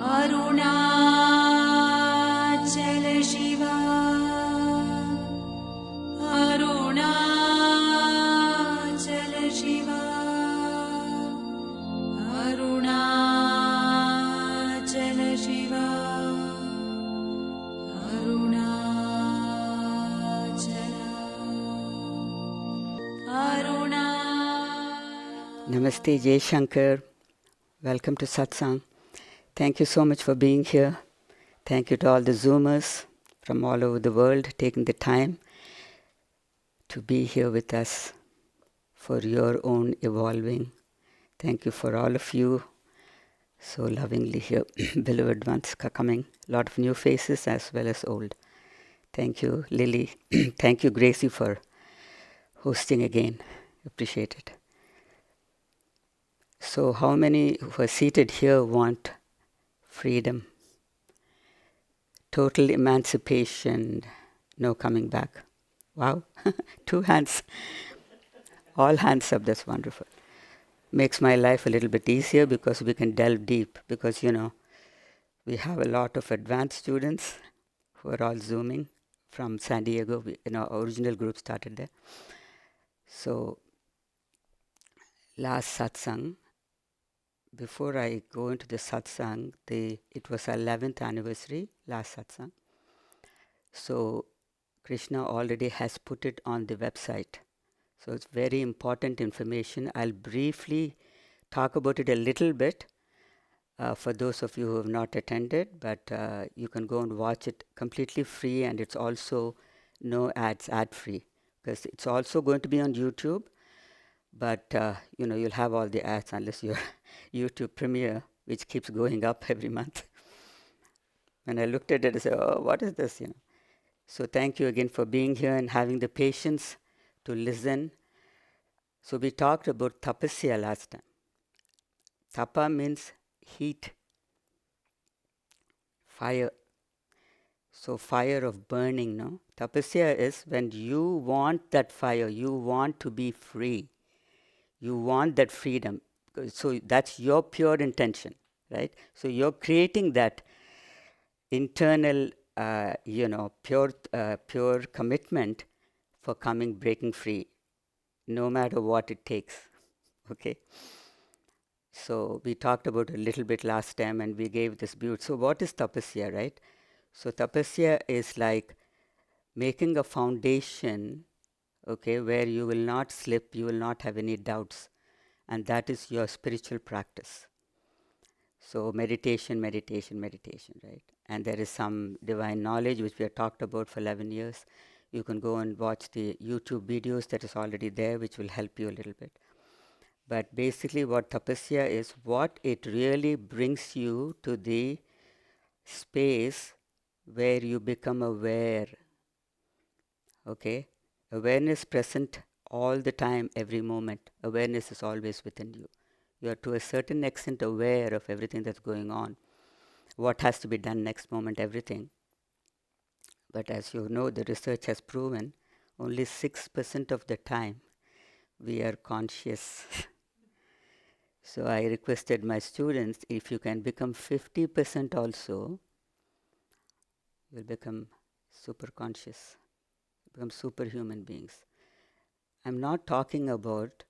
Arunachala Shiva, Arunachala Shiva, Arunachala Shiva, Arunachala, Arunachala. Namaste, Jai Shankar. Welcome to Satsang. Thank you so much for being here. Thank you to all the Zoomers from all over the world taking the time to be here with us for your own evolving. Thank you for all of you so lovingly here, beloved ones coming. A lot of new faces as well as old. Thank you, Lily. Thank you, Gracie, for hosting again. Appreciate it. So how many who are seated here want freedom, total emancipation, no coming back? Wow, 2 hands, all hands up, that's wonderful. Makes my life a little bit easier because we can delve deep because, we have a lot of advanced students who are all Zooming from San Diego. Our original group started there. So last satsang, before I go into the satsang, it was our 11th anniversary, last satsang. So Krishna already has put it on the website. So it's very important information. I'll briefly talk about it a little bit for those of you who have not attended, but you can go and watch it completely free, and it's also no ads, ad-free, because it's also going to be on YouTube. But, you'll have all the ads unless you're YouTube Premiere, which keeps going up every month. When I looked at it, I said, oh, what is this, So thank you again for being here and having the patience to listen. So we talked about Tapasya last time. Tapa means heat, fire. So fire of burning, no? Tapasya is when you want that fire, you want to be free. You want that freedom. So that's your pure intention, right? So you're creating that internal, pure commitment for breaking free, no matter what it takes, okay? So we talked about it a little bit last time and we gave this beauty. So what is tapasya, right? So tapasya is like making a foundation, okay, where you will not slip, you will not have any doubts. And that is your spiritual practice. So meditation, right? And there is some divine knowledge which we have talked about for 11 years. You can go and watch the YouTube videos that is already there, which will help you a little bit. But basically what tapasya is, what it really brings you to the space where you become aware. Okay? Awareness present all the time, every moment. Awareness is always within you. You are to a certain extent aware of everything that's going on. What has to be done next moment, everything. But as you know, the research has proven only 6% of the time we are conscious. So I requested my students, if you can become 50% also, you'll become super conscious, become superhuman beings. I'm not talking about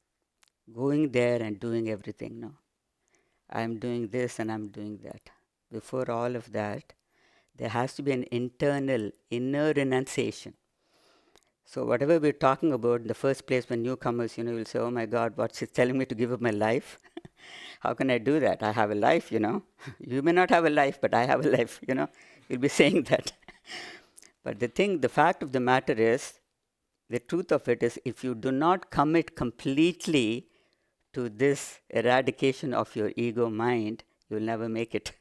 going there and doing everything, no. I'm doing this and I'm doing that. Before all of that, there has to be an inner renunciation. So whatever we're talking about in the first place, when newcomers, will say, oh my God, what she's telling me to give up my life? How can I do that? I have a life, You may not have a life, but I have a life, You'll be saying that. But the fact of the matter is, the truth of it is, if you do not commit completely to this eradication of your ego mind, you'll never make it.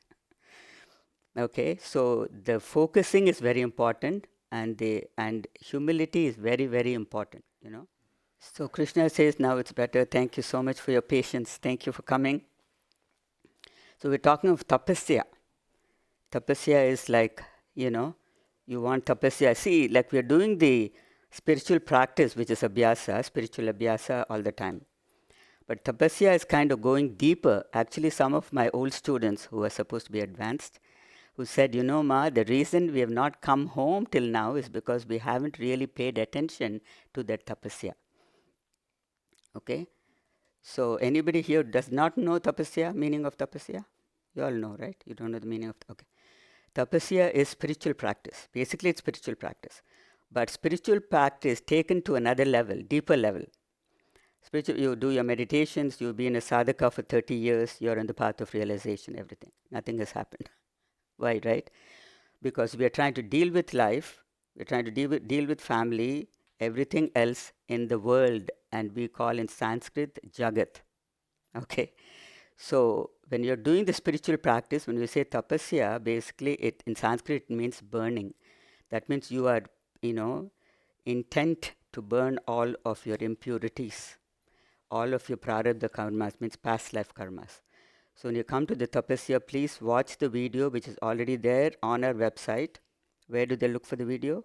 Okay, so the focusing is very important, and humility is very, very important, So Krishna says, now it's better. Thank you so much for your patience. Thank you for coming. So we're talking of tapasya. Tapasya is like, you want tapasya. See, like we're doing the spiritual practice, which is abhyasa, spiritual abhyasa all the time. But tapasya is kind of going deeper. Actually, some of my old students who are supposed to be advanced, who said, Ma, the reason we have not come home till now is because we haven't really paid attention to that tapasya. Okay? So anybody here does not know tapasya, meaning of tapasya? You all know, right? You don't know the meaning of okay. Tapasya is spiritual practice. Basically, it's spiritual practice. But spiritual practice taken to another level, deeper level. Spiritual, you do your meditations, you've been a sadhaka for 30 years, you're on the path of realization, everything. Nothing has happened. Why, right? Because we are trying to deal with life, we're trying to deal with family, everything else in the world, and we call in Sanskrit Jagat. Okay? So when you're doing the spiritual practice, when we say tapasya, basically it in Sanskrit it means burning. That means you are, intent to burn all of your impurities, all of your prarabdha karmas, means past life karmas. So when you come to the tapasya, please watch the video which is already there on our website. Where do they look for the video? It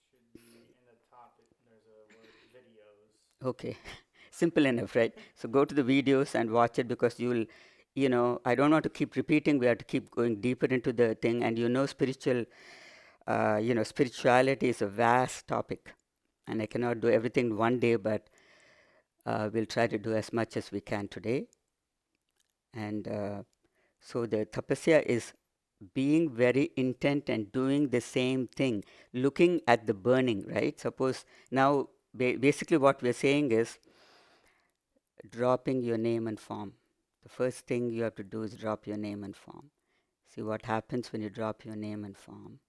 should be in the top. There's a word videos. Okay. Simple enough, right? So go to the videos and watch it, because you will, I don't want to keep repeating. We have to keep going deeper into the thing. And spirituality is a vast topic. And I cannot do everything one day, but we'll try to do as much as we can today. And so the tapasya is being very intent and doing the same thing, looking at the burning, right? Suppose now, basically what we're saying is dropping your name and form. The first thing you have to do is drop your name and form. See what happens when you drop your name and form.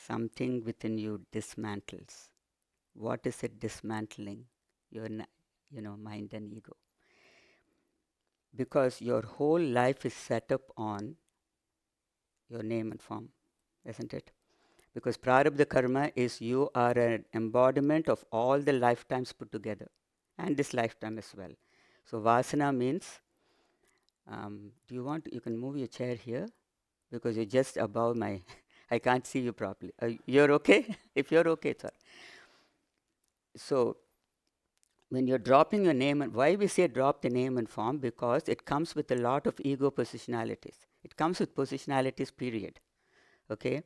Something within you dismantles. What is it dismantling? Your mind and ego. Because your whole life is set up on your name and form, isn't it? Because prarabdha karma is you are an embodiment of all the lifetimes put together, and this lifetime as well. So vasana means, you can move your chair here, because you're just above my, I can't see you properly. You're okay? If you're okay, it's all right. So when you're dropping your name, and why we say drop the name and form? Because it comes with a lot of ego positionalities. It comes with positionalities, period. Okay?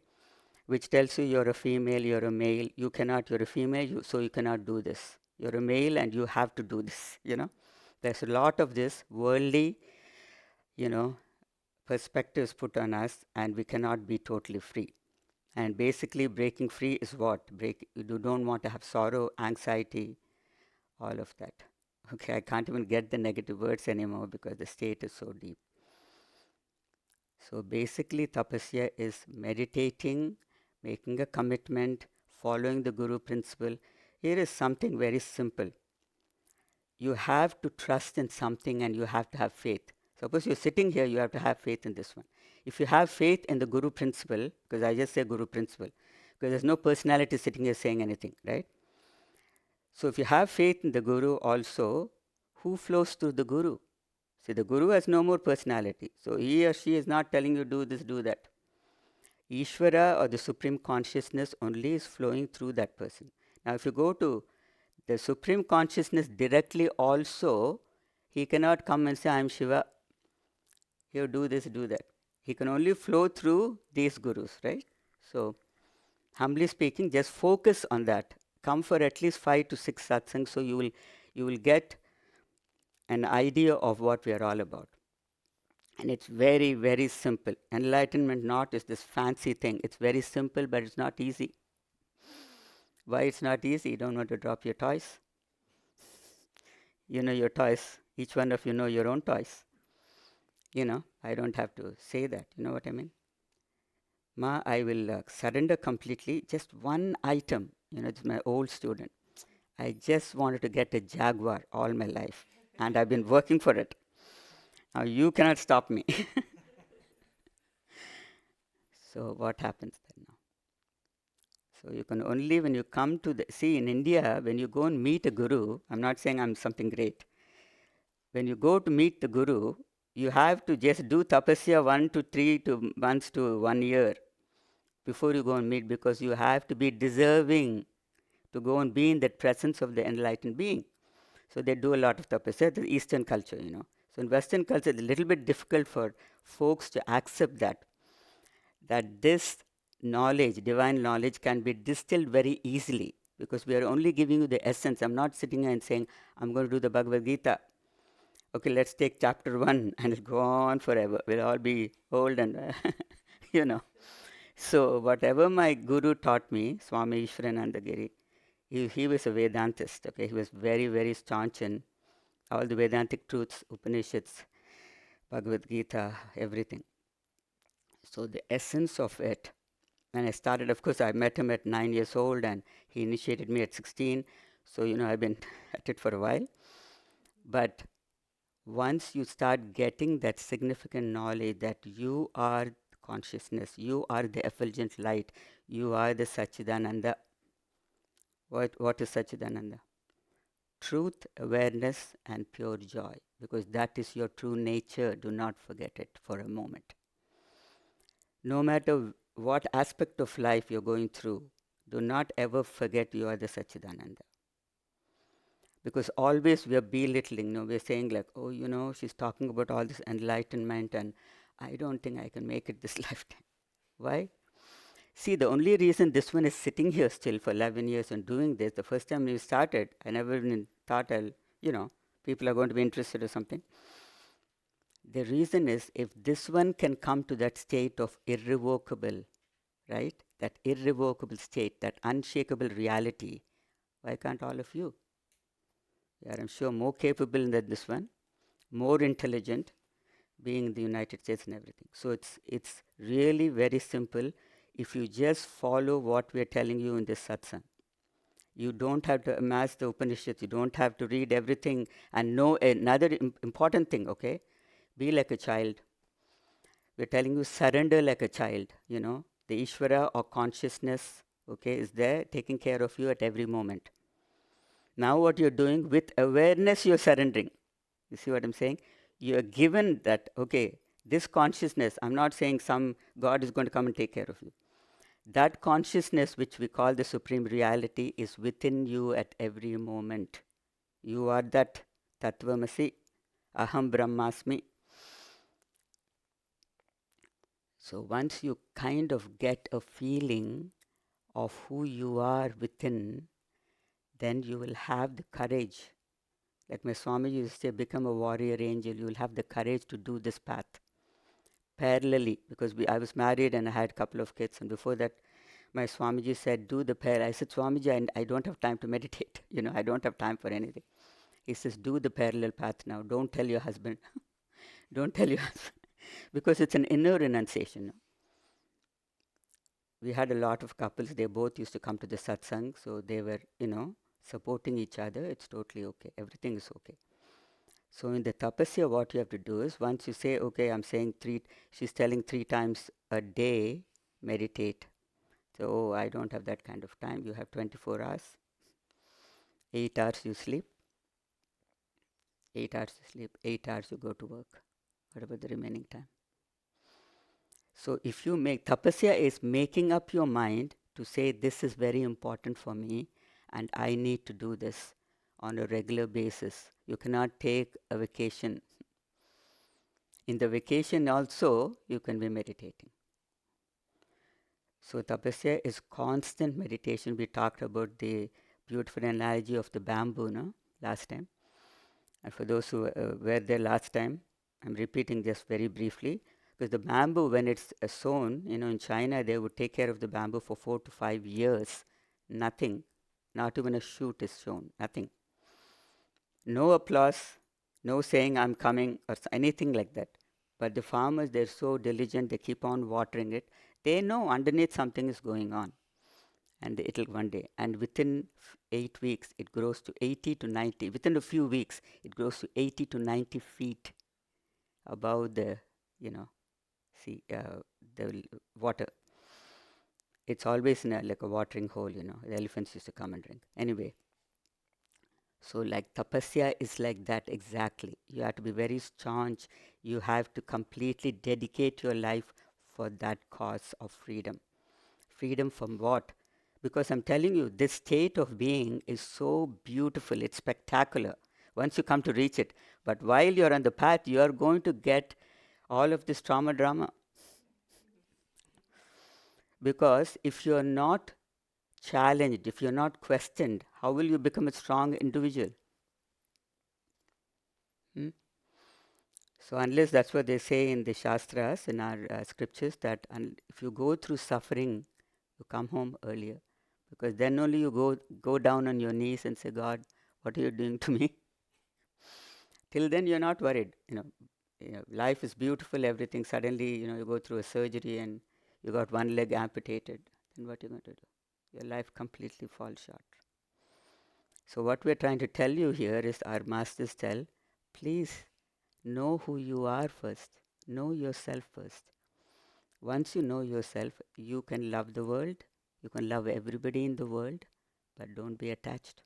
Which tells you you're a female, you're a male, you're a female, so you cannot do this. You're a male and you have to do this, There's a lot of this worldly, perspectives put on us, and we cannot be totally free. And basically breaking free is what? You don't want to have sorrow, anxiety, all of that. Okay, I can't even get the negative words anymore because the state is so deep. So basically tapasya is meditating, making a commitment, following the Guru principle. Here is something very simple. You have to trust in something and you have to have faith. Suppose you're sitting here, you have to have faith in this one. If you have faith in the Guru principle, because I just say Guru principle, because there's no personality sitting here saying anything, right? So if you have faith in the Guru also, who flows through the Guru? See, the Guru has no more personality. So he or she is not telling you do this, do that. Ishvara, or the Supreme Consciousness, only is flowing through that person. Now if you go to the Supreme Consciousness directly also, he cannot come and say, I am Shiva, here do this, do that. He can only flow through these Gurus, right? So humbly speaking, just focus on that. Come for at least 5 to 6 satsangs, so you will get an idea of what we are all about. And it's very, very simple. Enlightenment not is this fancy thing. It's very simple, but it's not easy. Why it's not easy? You don't want to drop your toys. You know your toys. Each one of you know your own toys. I don't have to say that. You know what I mean? Ma, I will surrender completely. Just one item. It's my old student. I just wanted to get a Jaguar all my life. And I've been working for it. Now you cannot stop me. So what happens then now? So you can only, when you come to see in India, when you go and meet a Guru, I'm not saying I'm something great. When you go to meet the Guru, you have to just do tapasya 1 to 3 months to 1 year before you go and meet, because you have to be deserving to go and be in that presence of the enlightened being. So they do a lot of tapasya, the Eastern culture, So in Western culture, it's a little bit difficult for folks to accept that this knowledge, divine knowledge, can be distilled very easily, because we are only giving you the essence. I'm not sitting here and saying, I'm going to do the Bhagavad Gita. Okay, let's take chapter 1 and it'll go on forever. We'll all be old and, So whatever my guru taught me, Swami Ishwaranandagiri, he was a Vedantist. Okay, he was very, very staunch in all the Vedantic truths, Upanishads, Bhagavad Gita, everything. So the essence of it, when I started, of course, I met him at 9 years old and he initiated me at 16. So, I've been at it for a while. But once you start getting that significant knowledge that you are consciousness, you are the effulgent light, you are the Satchitananda. What is Satchitananda? Truth, awareness, and pure joy, because that is your true nature. Do not forget it for a moment. No matter what aspect of life you're going through, do not ever forget you are the Satchitananda. Because always we are belittling, we're saying like, oh, she's talking about all this enlightenment and I don't think I can make it this lifetime. Why? See, the only reason this one is sitting here still for 11 years and doing this, the first time we started, I never even thought people are going to be interested or something. The reason is, if this one can come to that state of irrevocable, right? That irrevocable state, that unshakable reality, why can't all of you? You are, I'm sure, more capable than this one, more intelligent, being in the United States and everything. So it's really very simple. If you just follow what we are telling you in this satsang, you don't have to amass the Upanishads, you don't have to read everything and know another important thing, okay? Be like a child. We're telling you, surrender like a child, The Ishvara or consciousness, okay, is there taking care of you at every moment. Now what you're doing, with awareness you're surrendering. You see what I'm saying? You're given that, okay, this consciousness, I'm not saying some God is going to come and take care of you. That consciousness, which we call the supreme reality, is within you at every moment. You are that Tattvamasi, Aham Brahmasmi. So once you kind of get a feeling of who you are within, then you will have the courage. Like my Swami used to say, become a warrior angel. You will have the courage to do this path parallelly, because I was married and I had a couple of kids, and before that my Swamiji said, do the parallel. I said, Swamiji, I don't have time to meditate. I don't have time for anything. He says, do the parallel path now. Don't tell your husband. Don't tell your husband. Because it's an inner renunciation. We had a lot of couples. They both used to come to the satsang. So they were, supporting each other. It's totally okay. Everything is okay. So in the tapasya, what you have to do is, once you say, okay, she's telling 3 times a day, meditate. So, I don't have that kind of time. You have 24 hours. 8 hours you sleep. 8 hours you sleep. 8 hours you go to work. What about the remaining time? So, if you tapasya is making up your mind to say, this is very important for me and I need to do this on a regular basis. You cannot take a vacation. In the vacation also, you can be meditating. So tapasya is constant meditation. We talked about the beautiful analogy of the bamboo, last time. And for those who were there last time, I'm repeating just very briefly, because the bamboo, when it's sown, in China, they would take care of the bamboo for 4 to 5 years. Nothing, not even a shoot is shown, nothing. No applause, no saying I'm coming or anything like that. But the farmers, they're so diligent, they keep on watering it. They know underneath something is going on. And it'll one day. And within 8 weeks, it grows to 80 to 90. Within a few weeks, it grows to 80 to 90 feet above the, the water. It's always in like a watering hole, The elephants used to come and drink. Anyway. So like tapasya is like that exactly. You have to be very staunch. You have to completely dedicate your life for that cause of freedom. Freedom from what? Because I'm telling you, this state of being is so beautiful. It's spectacular. once you come to reach it. But while you're on the path, you are going to get all of this trauma drama. Because if you're not challenged, if you're not questioned, how will you become a strong individual? So unless, that's what they say in the Shastras, in our scriptures, that if you go through suffering, you come home earlier. Because then only you go down on your knees and say, God, what are you doing to me? Till then, you're not worried. Life is beautiful, everything. Suddenly, you go through a surgery and you got one leg amputated. Then what are you going to do? Your life completely falls short. So what we're trying to tell you here is, our masters tell, please know who you are first. Know yourself first. Once you know yourself, you can love the world. You can love everybody in the world, but don't be attached.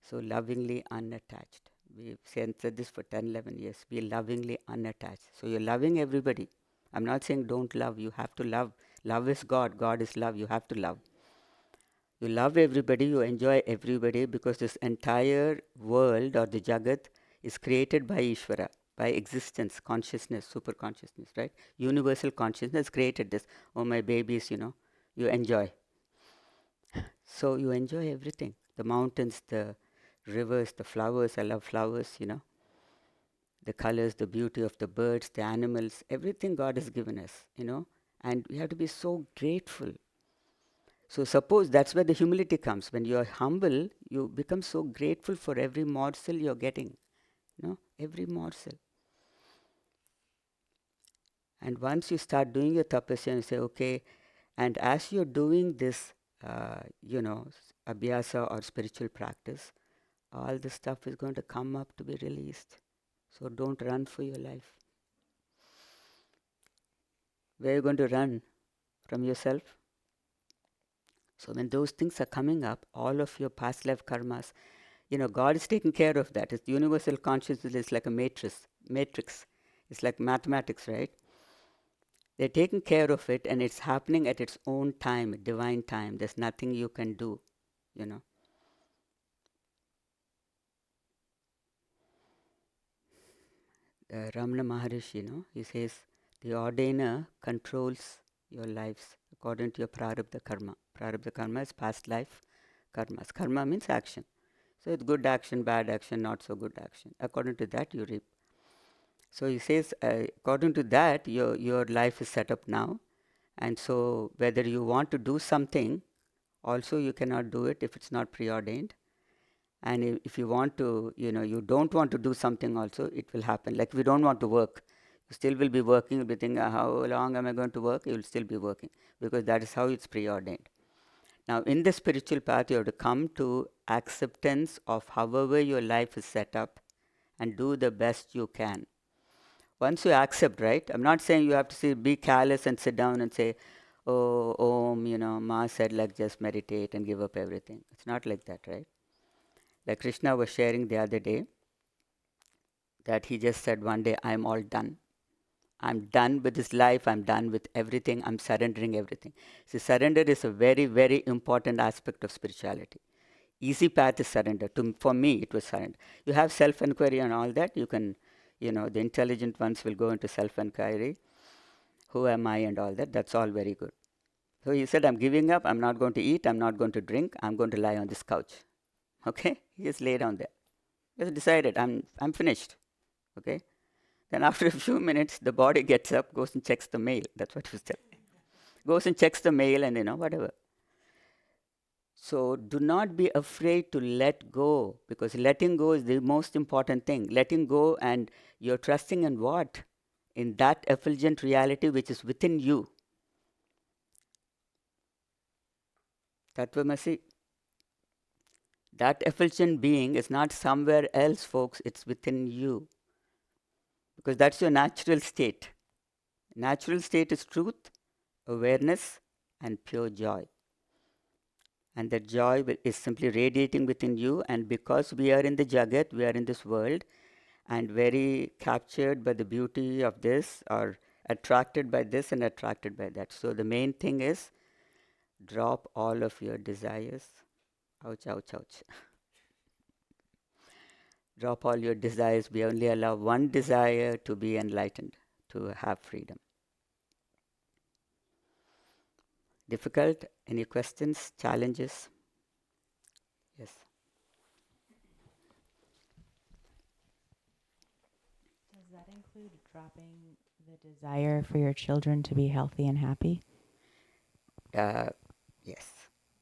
So lovingly unattached. We've said this for 10, 11 years. Be lovingly unattached. So you're loving everybody. I'm not saying don't love. You have to love. Love is God. God is love. You have to love. You love everybody. You enjoy everybody, because this entire world, or the Jagat, is created by Ishvara, by existence, consciousness, super consciousness, right? Universal consciousness created this. Oh, my babies, you enjoy. So you enjoy everything. The mountains, the rivers, the flowers. I love flowers, the colors, the beauty of the birds, the animals, everything God has given us, and we have to be so grateful. So suppose that's where the humility comes. When you are humble, you become so grateful for every morsel you're getting, every morsel. And once you start doing your tapasya and say, okay, and as you're doing this, abhyasa or spiritual practice, all this stuff is going to come up to be released. So don't run for your life. Where are you going to run? From yourself? So when those things are coming up, all of your past life karmas, God is taking care of that. It's universal consciousness is like a matrix. It's like mathematics, right? They're taking care of it, and it's happening at its own time, divine time. There's nothing you can do, Ramana Maharishi, he says, the ordainer controls your lives according to your Prarabdha karma. Prarabdha karma is past life karmas. Karma means action. So it's good action, bad action, not so good action. According to that, you reap. So he says, according to that, your life is set up now. And so whether you want to do something, also you cannot do it if it's not preordained. And if you want to, you don't want to do something also, it will happen. Like if you don't want to work, you still will be working. You'll be thinking, how long am I going to work? You will still be working, because that is how it's preordained. Now, in the spiritual path, you have to come to acceptance of however your life is set up and do the best you can. Once you accept, right? I'm not saying you have to be callous and sit down and say, oh, Om, Ma said, like, just meditate and give up everything. It's not like that, right? Like Krishna was sharing the other day, that he just said one day, I'm all done. I'm done with this life. I'm done with everything. I'm surrendering everything. See, surrender is a very, very important aspect of spirituality. Easy path is surrender. For me, it was surrender. You have self-inquiry and all that. You can, the intelligent ones will go into self-inquiry. Who am I and all that. That's all very good. So he said, I'm giving up. I'm not going to eat. I'm not going to drink. I'm going to lie on this couch. Okay? He just lay down there. He just decided, I'm finished. Okay? Then after a few minutes, the body gets up, goes and checks the mail. That's what he was telling. Goes and checks the mail and, whatever. So do not be afraid to let go, because letting go is the most important thing. Letting go, and you're trusting in what? In that effulgent reality which is within you. Tattvamasi. That effulgent being is not somewhere else, folks. It's within you. Because that's your natural state. Natural state is truth, awareness, and pure joy. And that joy is simply radiating within you. And because we are in the Jagat, we are in this world, and very captured by the beauty of this, or attracted by this and attracted by that. So the main thing is, drop all of your desires. Ouch, ouch, ouch. Drop all your desires. We only allow one desire to be enlightened, to have freedom. Difficult? Any questions, challenges? Yes. Does that include dropping the desire for your children to be healthy and happy? Yes.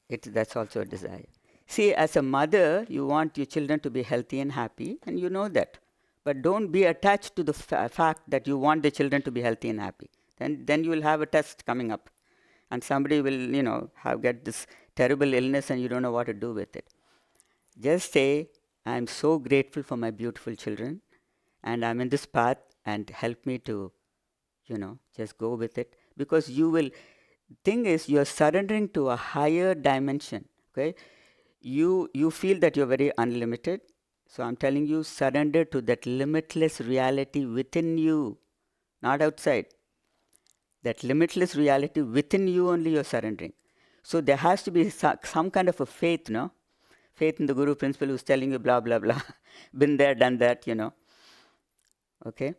That's also a desire. See, as a mother, you want your children to be healthy and happy, and you know that. But don't be attached to the fact that you want the children to be healthy and happy. Then you will have a test coming up, and somebody will, get this terrible illness, and you don't know what to do with it. Just say, I'm so grateful for my beautiful children, and I'm in this path, and help me to, just go with it. Because thing is, you're surrendering to a higher dimension. Okay, you feel that you're very unlimited, so I'm telling you, surrender to that limitless reality within you, not outside. That limitless reality within you only you're surrendering. So there has to be some kind of a faith, no? Faith in the Guru principle who's telling you blah blah blah. Been there, done that, Okay.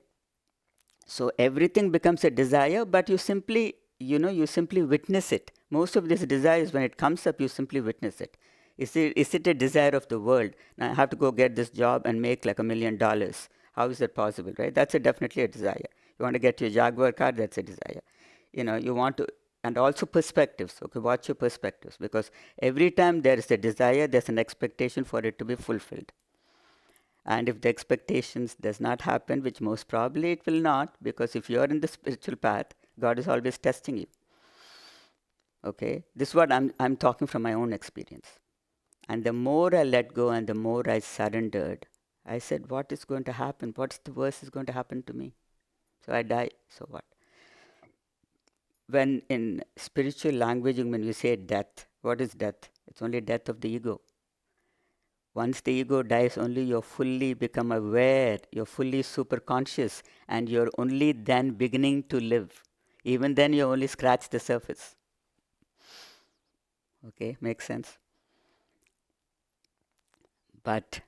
So everything becomes a desire, but you simply witness it. Most of these desires, when it comes up, you simply witness it. Is it a desire of the world? Now I have to go get this job and make like $1 million. How is that possible, right? That's definitely a desire. You want to get your Jaguar car, that's a desire. You want to, and also perspectives. Okay, watch your perspectives, because every time there is a desire, there's an expectation for it to be fulfilled. And if the expectations does not happen, which most probably it will not, because if you are in the spiritual path, God is always testing you. Okay, this is what I'm talking from my own experience. And the more I let go and the more I surrendered, I said, what is going to happen? What's the worst is going to happen to me? So I die. So what? When in spiritual languaging, when we say death, what is death? It's only death of the ego. Once the ego dies, only you're fully become aware, you're fully super conscious, and you're only then beginning to live. Even then, you only scratch the surface. Okay, makes sense? But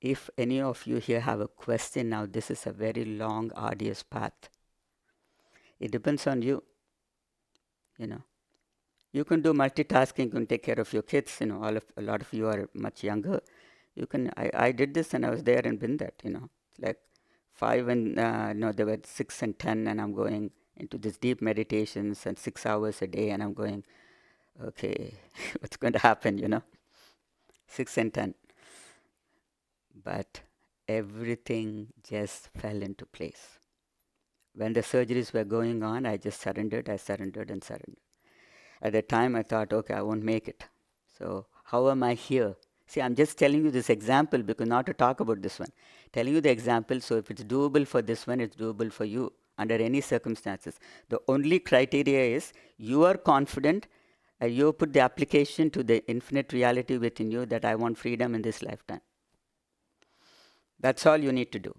if any of you here have a question now, this is a very long, arduous path. It depends on you. You can do multitasking, you can take care of your kids. A lot of you are much younger. You can. I did this, and I was there and been that. It's like 5 and no, they were 6 and 10, and I'm going into this deep meditations and 6 hours a day, and I'm going, okay, what's going to happen? 6 and 10, but everything just fell into place. When the surgeries were going on, I just surrendered. I surrendered and surrendered. At the time, I thought, okay, I won't make it. So how am I here? See, I'm just telling you this example because not to talk about this one. Telling you the example, so if it's doable for this one, it's doable for you under any circumstances. The only criteria is you are confident, you put the application to the infinite reality within you that I want freedom in this lifetime. That's all you need to do.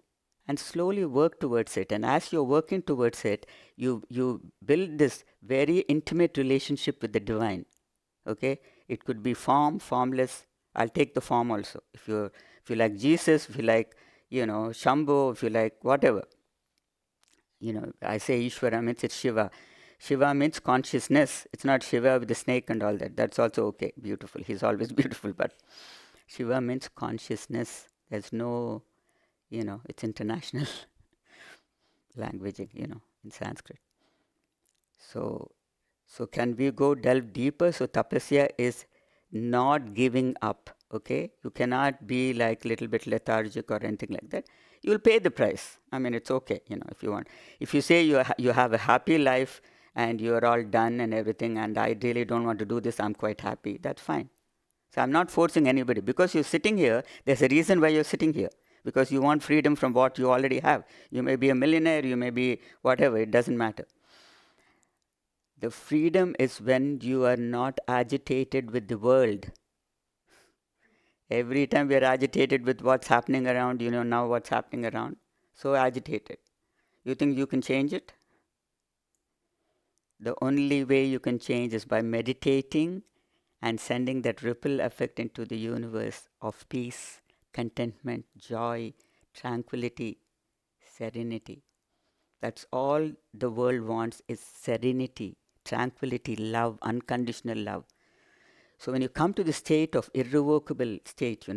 And slowly work towards it. And as you're working towards it, you build this very intimate relationship with the divine. Okay? It could be formless. I'll take the form also. If you like Jesus, if you like, Shambho, if you like whatever. I say Ishvara means it's Shiva. Shiva means consciousness. It's not Shiva with the snake and all that. That's also okay. Beautiful. He's always beautiful. But Shiva means consciousness. There's no, it's international languaging, in Sanskrit. So can we go delve deeper? So tapasya is not giving up. Okay, you cannot be like little bit lethargic or anything like that. You will pay the price. I mean, it's okay, if you want. If you say you have a happy life and you are all done and everything, and I really don't want to do this, I'm quite happy. That's fine. So I'm not forcing anybody. Because you're sitting here, there's a reason why you're sitting here. Because you want freedom from what you already have. You may be a millionaire, you may be whatever, it doesn't matter. The freedom is when you are not agitated with the world. Every time we are agitated with what's happening around, now what's happening around. So agitated. You think you can change it? The only way you can change is by meditating and sending that ripple effect into the universe of peace, contentment, joy, tranquility, serenity. That's all the world wants, is serenity, tranquility, love, unconditional love. So when you come to the state of irrevocable state,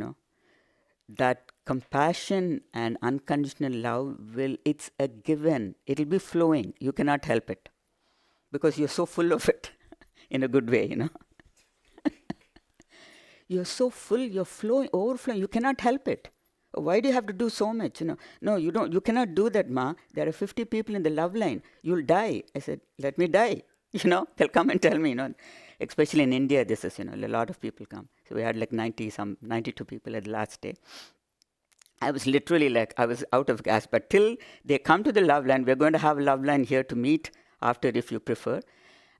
that compassion and unconditional love it's a given. It'll be flowing. You cannot help it because you're so full of it in a good way, You're so full, you're flowing, overflowing. You cannot help it. Why do you have to do so much? No, you don't. You cannot do that, Ma. There are 50 people in the love line. You'll die. I said, let me die. They'll come and tell me, Especially in India, this is, a lot of people come. So we had like 92 people at the last day. I was literally I was out of gas. But till they come to the love line, we're going to have a love line here to meet after if you prefer.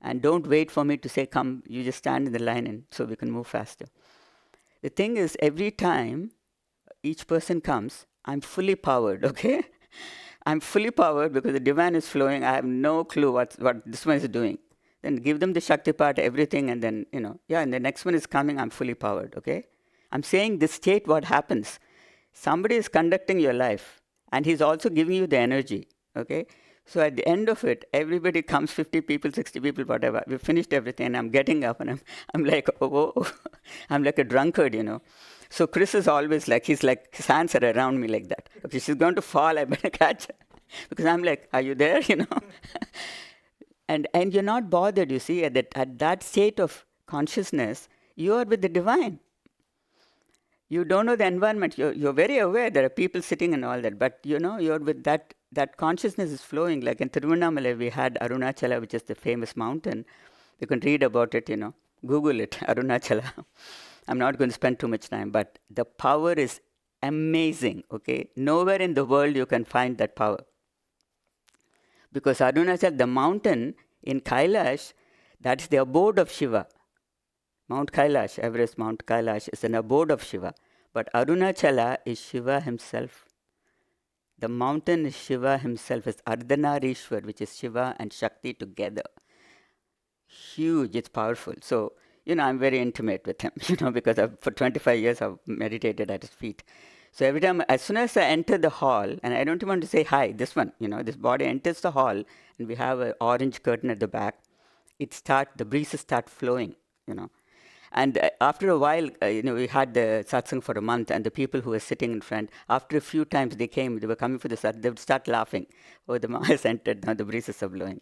And don't wait for me to say, come, you just stand in the line and so we can move faster. The thing is, every time each person comes, I'm fully powered, okay? I'm fully powered because the divine is flowing. I have no clue what this one is doing. Then give them the Shakti part, everything, and then, and the next one is coming, I'm fully powered, okay? I'm saying this state, what happens? Somebody is conducting your life, and he's also giving you the energy, okay? So at the end of it, everybody comes, 50 people, 60 people, whatever. We finished everything, and I'm getting up, and I'm like, oh, I'm like a drunkard, So Chris is always his hands are around me like that. Okay, she's going to fall, I better catch her. Because I'm like, are you there, And you're not bothered, you see, at that state of consciousness, you are with the divine. You don't know the environment. You're very aware there are people sitting and all that, but you're with that consciousness is flowing. Like in Tiruvannamalai, we had Arunachala, which is the famous mountain. You can read about it, Google it, Arunachala. I'm not going to spend too much time, but the power is amazing, okay? Nowhere in the world you can find that power. Because Arunachala, the mountain in Kailash, that's the abode of Shiva. Mount Kailash, Everest Mount Kailash, is an abode of Shiva. But Arunachala is Shiva himself. The mountain is Shiva himself. It's Ardhanarishwar, which is Shiva and Shakti together. Huge, it's powerful. So, I'm very intimate with him, because for 25 years I've meditated at his feet. So every time, as soon as I enter the hall, and I don't even want to say hi, this one, this body enters the hall, and we have an orange curtain at the back, the breezes start flowing, And after a while, we had the satsang for a month, and the people who were sitting in front, after a few times they were coming for the satsang, they would start laughing. Oh, the Maha has entered, now the breezes are blowing,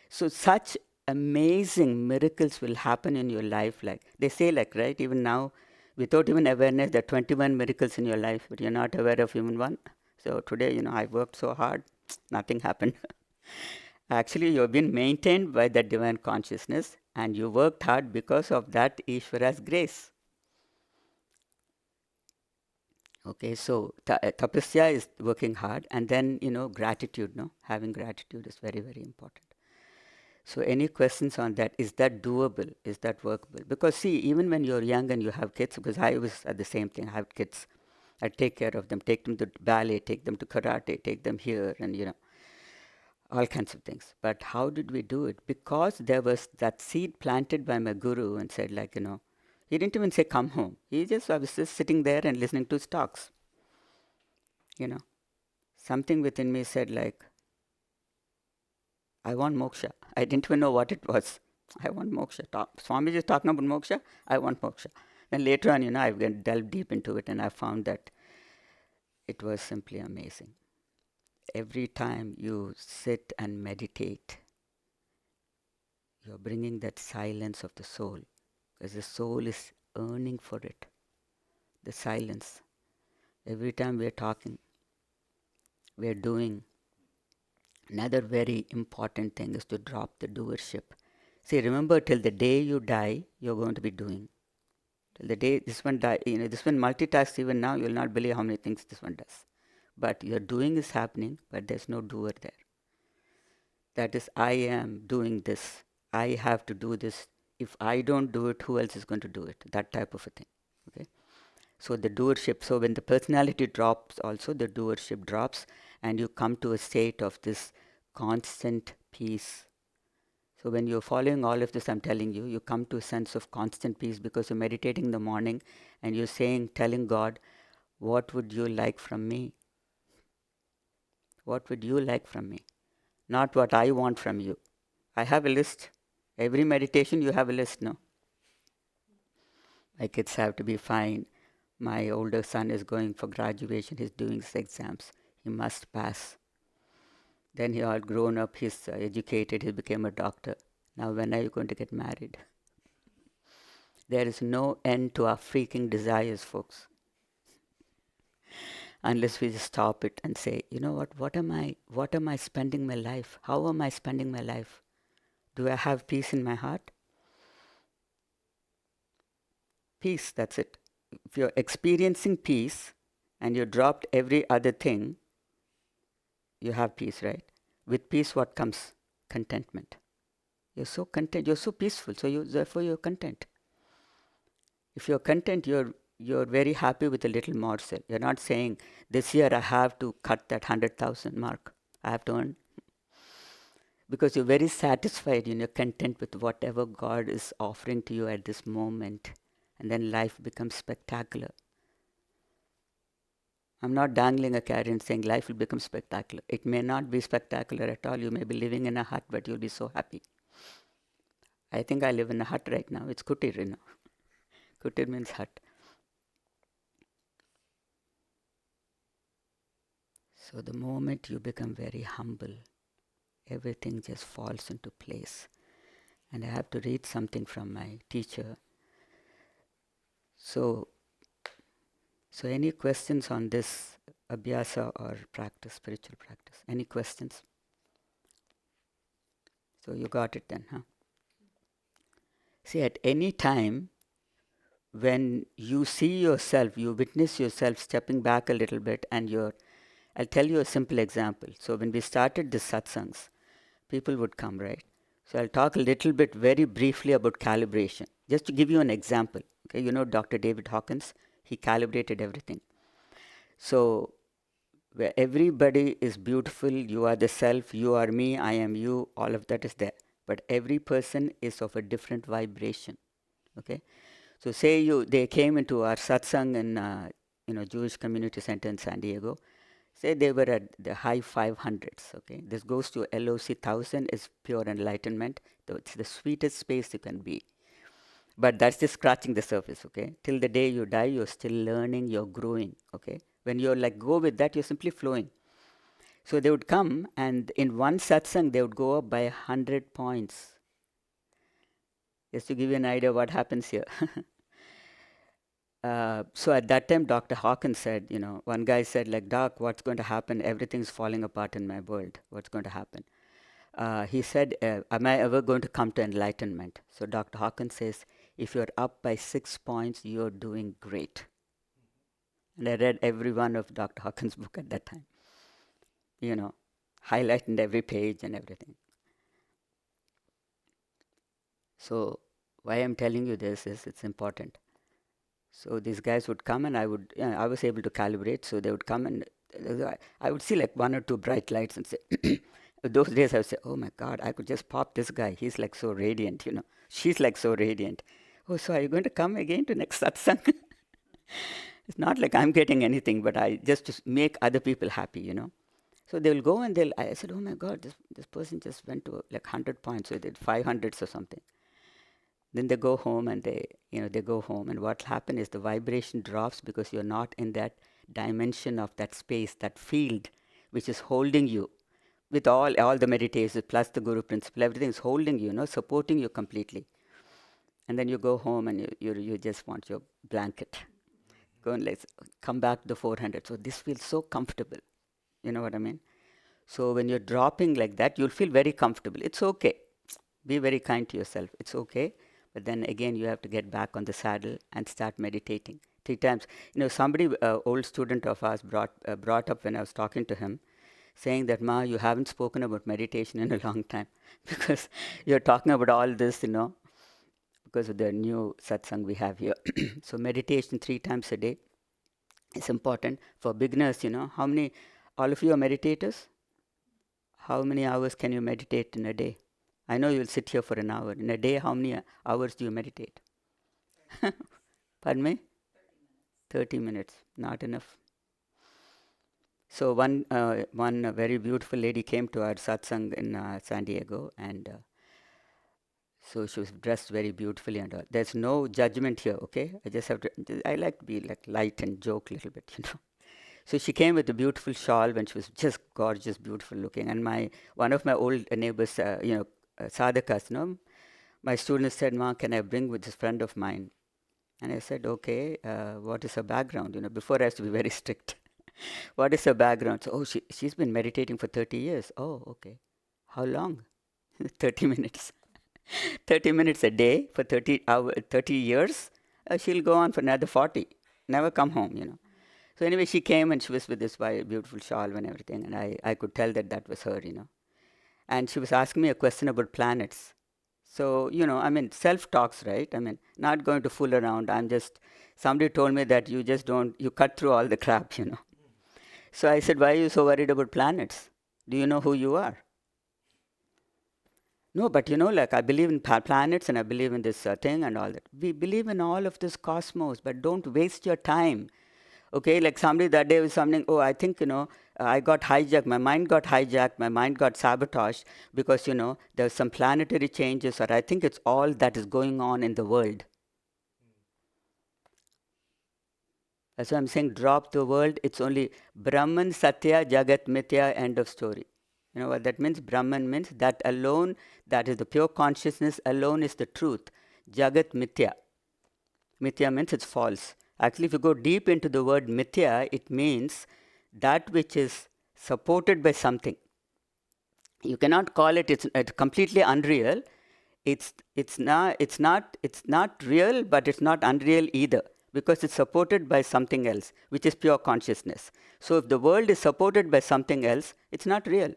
So such amazing miracles will happen in your life. They say, right, even now, without even awareness, there are 21 miracles in your life, but you're not aware of even one. So today, I worked so hard, nothing happened. Actually, you've been maintained by that divine consciousness, and you worked hard because of that Ishvara's grace. Okay, so tapasya is working hard, and then, gratitude, having gratitude is very, very important. So any questions on that? Is that doable? Is that workable? Because see, even when you're young and you have kids, because I was at the same thing, I have kids. I take care of them, take them to ballet, take them to karate, take them here, and, all kinds of things. But how did we do it? Because there was that seed planted by my guru and said, he didn't even say, come home. I was just sitting there and listening to his talks. Something within me said, I want moksha. I didn't even know what it was. I want moksha. Swamiji is talking about moksha. I want moksha. Then later on, I delved deep into it, and I found that it was simply amazing. Every time you sit and meditate, you're bringing that silence of the soul, because the soul is yearning for it. The silence. Every time we're talking, we're doing. Another very important thing is to drop the doership. See, remember, till the day you die, you're going to be doing. Till the day this one die, this one multitasks even now, you'll not believe how many things this one does. But your doing is happening, but there's no doer there. That is, I am doing this. I have to do this. If I don't do it, who else is going to do it? That type of a thing. Okay. So the doership. So when the personality drops, also the doership drops, and you come to a state of this constant peace. So when you're following all of this, I'm telling you, you come to a sense of constant peace because you're meditating in the morning and you're telling God, what would you like from me? What would you like from me? Not what I want from you. I have a list. Every meditation you have a list, no? My kids have to be fine. My older son is going for graduation. He's doing his exams. He must pass. Then he all grown up. He's educated. He became a doctor. Now when are you going to get married? There is no end to our freaking desires, folks. Unless we just stop it and say, you know what am I spending my life? How am I spending my life? Do I have peace in my heart? Peace, that's it. If you're experiencing peace and you dropped every other thing, you have peace, right? With peace, what comes? Contentment. You're so content, you're so peaceful, so therefore you're content. If you're content, you're very happy with a little morsel. You're not saying, this year I have to cut that 100,000 mark. I have to earn. Because you're very satisfied and you're content with whatever God is offering to you at this moment. And then life becomes spectacular. I'm not dangling a carrot and saying life will become spectacular. It may not be spectacular at all. You may be living in a hut, but you'll be so happy. I think I live in a hut right now. It's kutir, you know. Kutir means hut. So the moment you become very humble, everything just falls into place. And I have to read something from my teacher. So any questions on this abhyasa or practice, spiritual practice? Any questions? So you got it then, huh? See, at any time, when you see yourself, you witness yourself stepping back a little bit and I'll tell you a simple example. So when we started the satsangs, people would come, right? So I'll talk a little bit very briefly about calibration, just to give you an example. Okay, you know Dr. David Hawkins, he calibrated everything. So where everybody is beautiful, you are the self, you are me, I am you, all of that is there. But every person is of a different vibration. Okay, so say they came into our satsang in Jewish Community Center in San Diego. Say they were at the high 500s. Okay, this goes to LOC 1000 is pure enlightenment. It's the sweetest space you can be. But that's just scratching the surface. Okay, till the day you die, you're still learning, you're growing. Okay, when you're like go with that, you're simply flowing. So they would come, and in one satsang, they would go up by 100 points. Just to give you an idea what happens here. So at that time, Dr. Hawkins said, one guy said, like, Doc, what's going to happen? Everything's falling apart in my world. What's going to happen? He said, am I ever going to come to enlightenment? So Dr. Hawkins says, if you're up by 6 points, you're doing great. And I read every one of Dr. Hawkins' book at that time. Highlighted every page and everything. So why I'm telling you this is it's important. So these guys would come and I was able to calibrate. So they would come and I would see like one or two bright lights and say, those days I would say, oh my God, I could just pop this guy. He's like so radiant, She's like so radiant. Oh, so are you going to come again to next satsang? It's not like I'm getting anything, but I just to make other people happy, So they will go and I said, oh my God, this person just went to like 100 points. So they did 500s or something. Then they go home and they go home, and what happens is the vibration drops because you're not in that dimension of that space, that field, which is holding you with all the meditations plus the Guru principle. Everything is holding you, supporting you completely. And then you go home and you just want your blanket. Go and let's come back to the 400. So this feels so comfortable. You know what I mean? So when you're dropping like that, you'll feel very comfortable. It's okay. Be very kind to yourself. It's okay. But then again, you have to get back on the saddle and start meditating 3 times. Somebody, old student of ours, brought up when I was talking to him, saying that, Ma, you haven't spoken about meditation in a long time because you're talking about all this, because of the new satsang we have here. So meditation 3 times a day is important. For beginners, how many, all of you are meditators? How many hours can you meditate in a day? I know you'll sit here for an hour. In a day, how many hours do you meditate? Pardon me? 30 minutes, not enough. So one very beautiful lady came to our satsang in San Diego, and so she was dressed very beautifully and all. There's no judgment here, okay? I just have to. I like to be like light and joke a little bit, you know. So she came with a beautiful shawl, when she was just gorgeous, beautiful looking. And one of my old neighbors, sadhakas, my students said, "Ma, can I bring with this friend of mine?" And I said, "Okay, what is her background?" Before I used to be very strict. What is her background? So, she's been meditating for 30 years. Oh, okay. How long? 30 minutes. 30 minutes a day for 30 years. She'll go on for another 40. Never come home. So anyway, she came and she was with this beautiful shawl and everything. And I could tell that was her. And she was asking me a question about planets. So, self-talks, right? Not going to fool around. Somebody told me that you cut through all the crap. So I said, why are you so worried about planets? Do you know who you are? No, but I believe in planets and I believe in this thing and all that. We believe in all of this cosmos, but don't waste your time. Okay, like somebody that day was something, I think, I got hijacked, my mind got hijacked, my mind got sabotaged because, there's some planetary changes, or I think it's all that is going on in the world. That's why I'm saying drop the world. It's only Brahman Satya, Jagat Mithya, end of story. You know what that means? Brahman means that alone, that is the pure consciousness alone is the truth. Jagat Mithya. Mithya means it's false. Actually, if you go deep into the word Mithya, it means that which is supported by something. You cannot call it's completely unreal. It's not real, but it's not unreal either, because it's supported by something else, which is pure consciousness. So if the world is supported by something else, it's not real.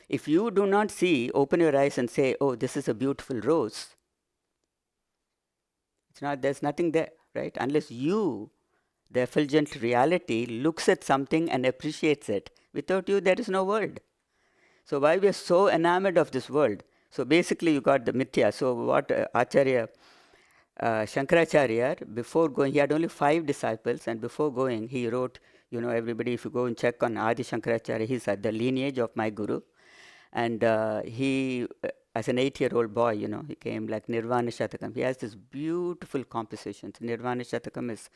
If you do not see, open your eyes and say, oh, this is a beautiful rose, there's nothing there, right? Unless you, the effulgent reality, looks at something and appreciates it. Without you, there is no world. So why we are so enamored of this world? So basically, you got the mithya. So what Acharya Shankaracharya, before going, he had only 5 disciples, and before going, he wrote, everybody, if you go and check on Adi Shankaracharya, he's at the lineage of my guru. And he, as an 8-year-old boy, he came like Nirvana Shatakam. He has this beautiful compositions. Nirvana Shatakam is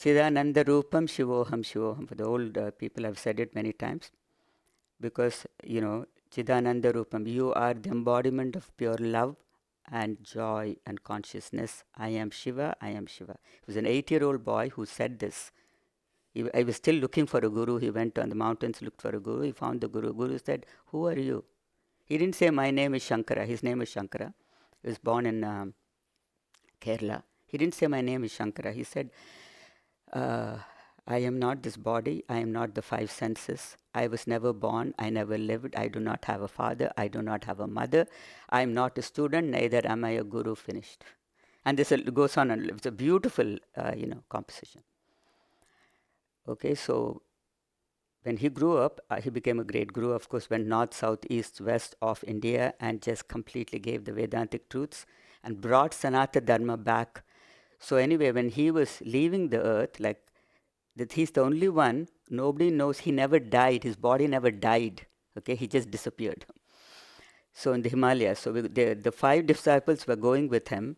Chidananda Rupam Shivoham Shivoham. For the old people, I've said it many times. Because, Chidananda Rupam, you are the embodiment of pure love and joy and consciousness. I am Shiva, I am Shiva. He was an 8-year-old boy who said this. I was still looking for a guru. He went on the mountains, looked for a guru. He found the guru. Guru said, who are you? He didn't say, my name is Shankara. His name is Shankara. He was born in Kerala. He didn't say, my name is Shankara. He said, I am not this body. I am not the 5 senses. I was never born. I never lived. I do not have a father. I do not have a mother. I am not a student. Neither am I a guru. Finished. And this goes on. And it's a beautiful, composition. Okay, so when he grew up, he became a great guru. Of course, went north, south, east, west of India and just completely gave the Vedantic truths and brought Sanatana Dharma back. So anyway, when he was leaving the earth, like that, he's the only one, nobody knows, he never died. His body never died. Okay, he just disappeared. So in the Himalayas, so the 5 disciples were going with him,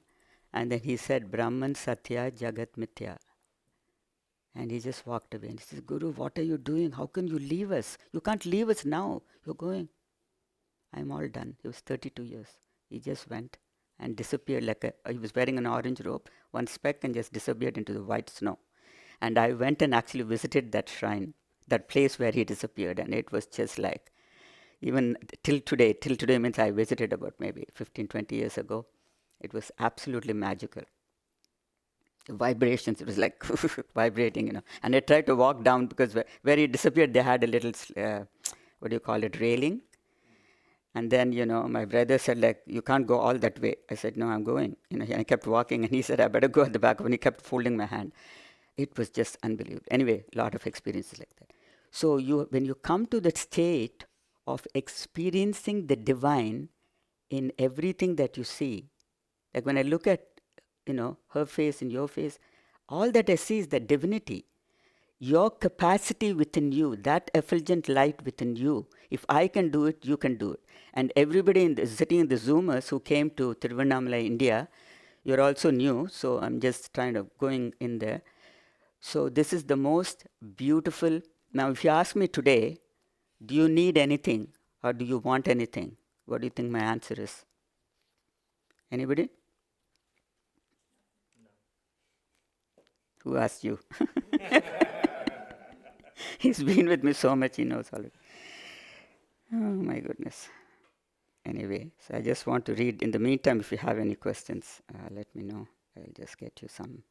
and then he said, Brahman Satya Jagat Mithya. And he just walked away. And he says, Guru, what are you doing? How can you leave us? You can't leave us now. You're going. I'm all done. He was 32 years. He just went and disappeared he was wearing an orange robe, one speck, and just disappeared into the white snow. And I went and actually visited that shrine, that place where he disappeared. And it was just like, even till today means I visited about maybe 15, 20 years ago. It was absolutely magical. Vibrations, it was like vibrating, And I tried to walk down because where he disappeared, they had a little, railing. And then, my brother said, you can't go all that way. I said, no, I'm going. I kept walking, and he said, I better go at the back. When he kept folding my hand, it was just unbelievable. Anyway, a lot of experiences like that. So when you come to that state of experiencing the divine in everything that you see, like when I look at, her face and your face, All that I see is the divinity. Your capacity within you, that effulgent light within you. If I can do it, you can do it. And everybody sitting in the Zoomers who came to Tiruvannamalai, India, you're also new, so I'm just kind of going in there. So this is the most beautiful. Now, if you ask me today, do you need anything or do you want anything? What do you think my answer is? Anybody? No. Who asked you? He's been with me so much, he knows already. Oh my goodness. Anyway, so I just want to read. In the meantime, if you have any questions, let me know. I'll just get you some.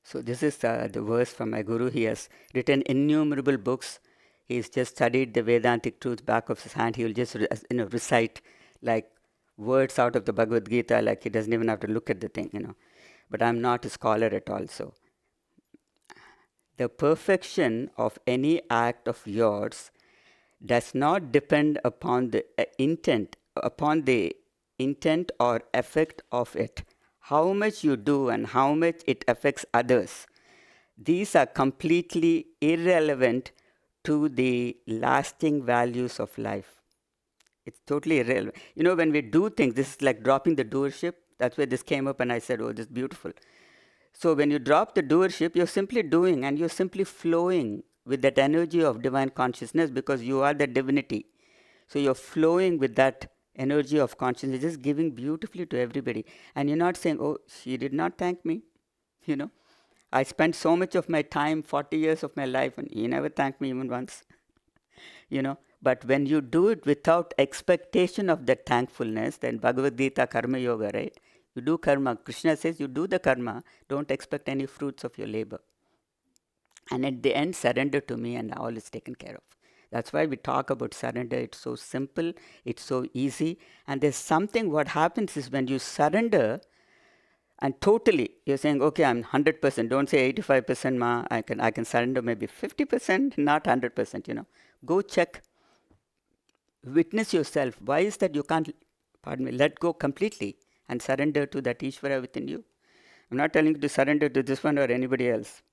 So this is the verse from my guru. He has written innumerable books. He's just studied the Vedantic truth back of his hand. He will just recite like words out of the Bhagavad Gita, like he doesn't even have to look at the thing, But I'm not a scholar at all, so. The perfection of any act of yours does not depend upon the intent or effect of it. How much you do and how much it affects others, these are completely irrelevant to the lasting values of life. It's totally irrelevant. When we do things, this is like dropping the doership. That's where this came up and I said, oh, this is beautiful. So when you drop the doership, you're simply doing and you're simply flowing with that energy of divine consciousness because you are the divinity. So you're flowing with that energy of consciousness, just giving beautifully to everybody. And you're not saying, oh, she did not thank me. I spent so much of my time, 40 years of my life, and he never thanked me even once. But when you do it without expectation of that thankfulness, then Bhagavad Gita, Karma Yoga, right? You do karma. Krishna says you do the karma, don't expect any fruits of your labor. And at the end, surrender to me and all is taken care of. That's why we talk about surrender. It's so simple, it's so easy. And there's something, what happens is when you surrender, and totally, you're saying, okay, I'm 100%. Don't say 85%, ma. I can surrender maybe 50%, not 100%. Go check. Witness yourself. Why is that you can't, let go completely and surrender to that Ishvara within you? I'm not telling you to surrender to this one or anybody else.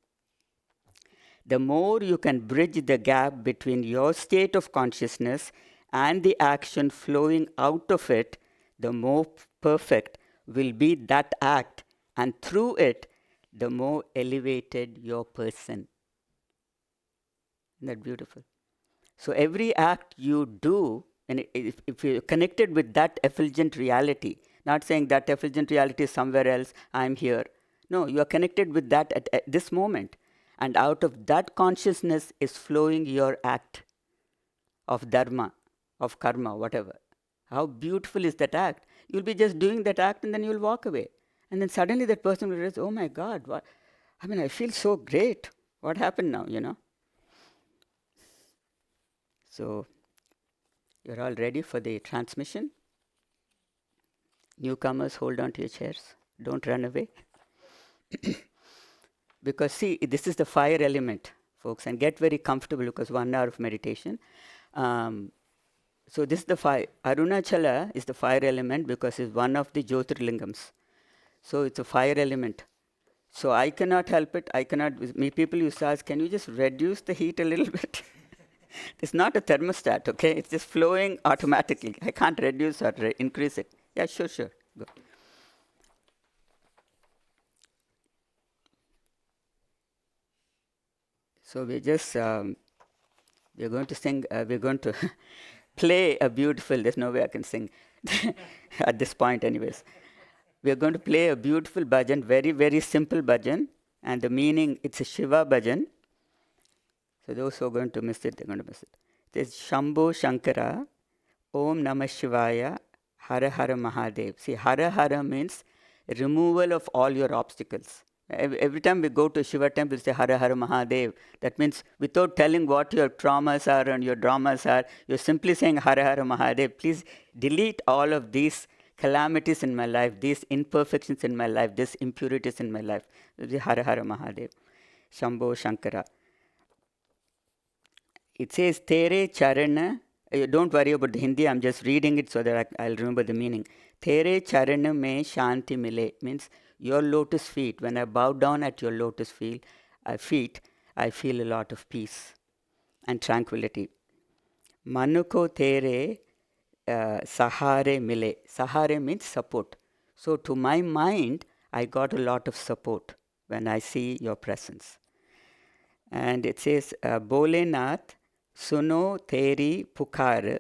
The more you can bridge the gap between your state of consciousness and the action flowing out of it, the more perfect will be that act, and through it, the more elevated your person. Isn't that beautiful? So every act you do, and if you're connected with that effulgent reality, not saying that effulgent reality is somewhere else, I'm here. No, you are connected with that at this moment. And out of that consciousness is flowing your act of dharma, of karma, whatever. How beautiful is that act? You'll be just doing that act and then you'll walk away. And then suddenly that person will realize, oh my God, what? I feel so great. What happened now, So, you're all ready for the transmission? Newcomers, hold on to your chairs. Don't run away. Because see, this is the fire element, folks, and get very comfortable because 1 hour of meditation. So this is the fire. Arunachala is the fire element because it's one of the Jyotirlingams. So it's a fire element. So I cannot help it. People used to ask, can you just reduce the heat a little bit? It's not a thermostat, okay? It's just flowing automatically. I can't reduce or increase it. Yeah, sure. Go. So we're going to sing, we're going to play a beautiful, there's no way I can sing at this point anyways. We're going to play a beautiful bhajan, very, very simple bhajan, and the meaning, it's a Shiva bhajan. So those who are going to miss it, they're going to miss it. There's Shambho Shankara, Om Namah Shivaya, Hara Hara Mahadev. See, Hara Hara means removal of all your obstacles. Every time we go to Shiva temple, we say Hara Hara Mahadev. That means without telling what your traumas are and your dramas are, you're simply saying Hara Hara Mahadev. Please delete all of these calamities in my life, these imperfections in my life, these impurities in my life. Hara Hara Mahadev. Shambho Shankara. It says, Tere Charana Don't worry about the Hindi, I'm just reading it so that I'll remember the meaning. Tere charana mein shanti mile means your lotus feet. When I bow down at your lotus feet, I feel a lot of peace and tranquility. Manuko tere sahare mile. Sahare means support. So to my mind, I got a lot of support when I see your presence. And it says, Bolenath, suno teri pukar,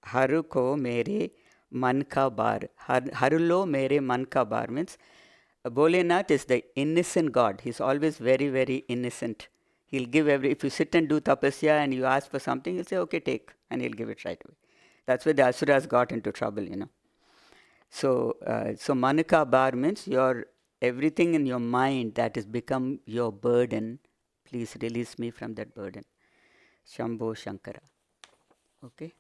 haruko mere man ka bar. Harulo mere man ka bar means Bolenath is the innocent God. He's always very, very innocent. He'll give if you sit and do tapasya and you ask for something, he'll say, okay, take, and he'll give it right away. That's where the asuras got into trouble, So, Manaka bar means everything in your mind that has become your burden, please release me from that burden. Shambho Shankara. Okay?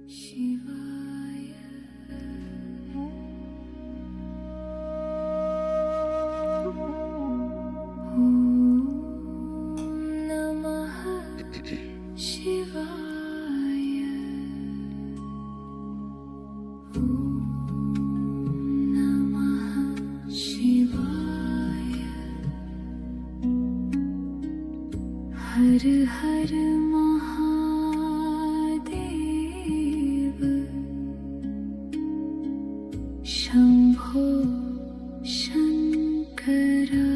Shivaya. Namah Shivaya. Namah Shivaya. Har Har Mahadev. Shambho Shankara.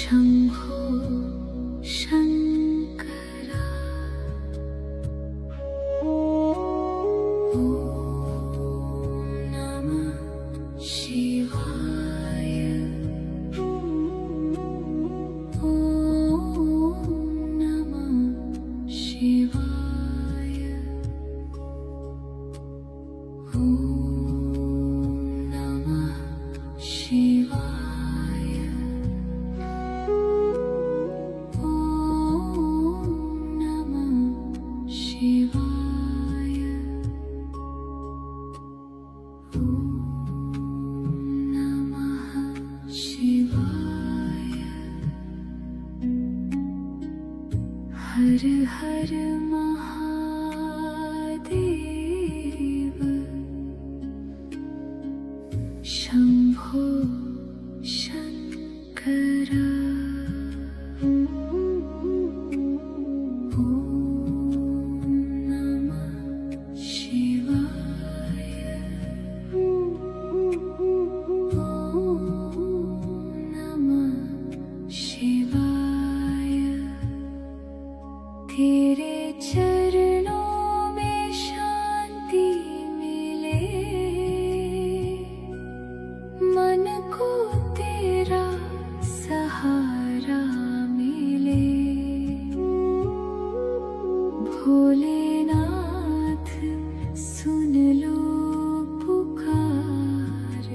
Shambho Shankara. Om Namah Shivaya. Om Namah Shivaya. Om Namah Shivaya. Har Har Mahadev. Shambho Shankara. Om Namah Shivaya. Om Namah Shivaya. तेरे चरणों में शांति मिले, मन को तेरा सहारा मिले। भोलेनाथ सुन लो पुकार,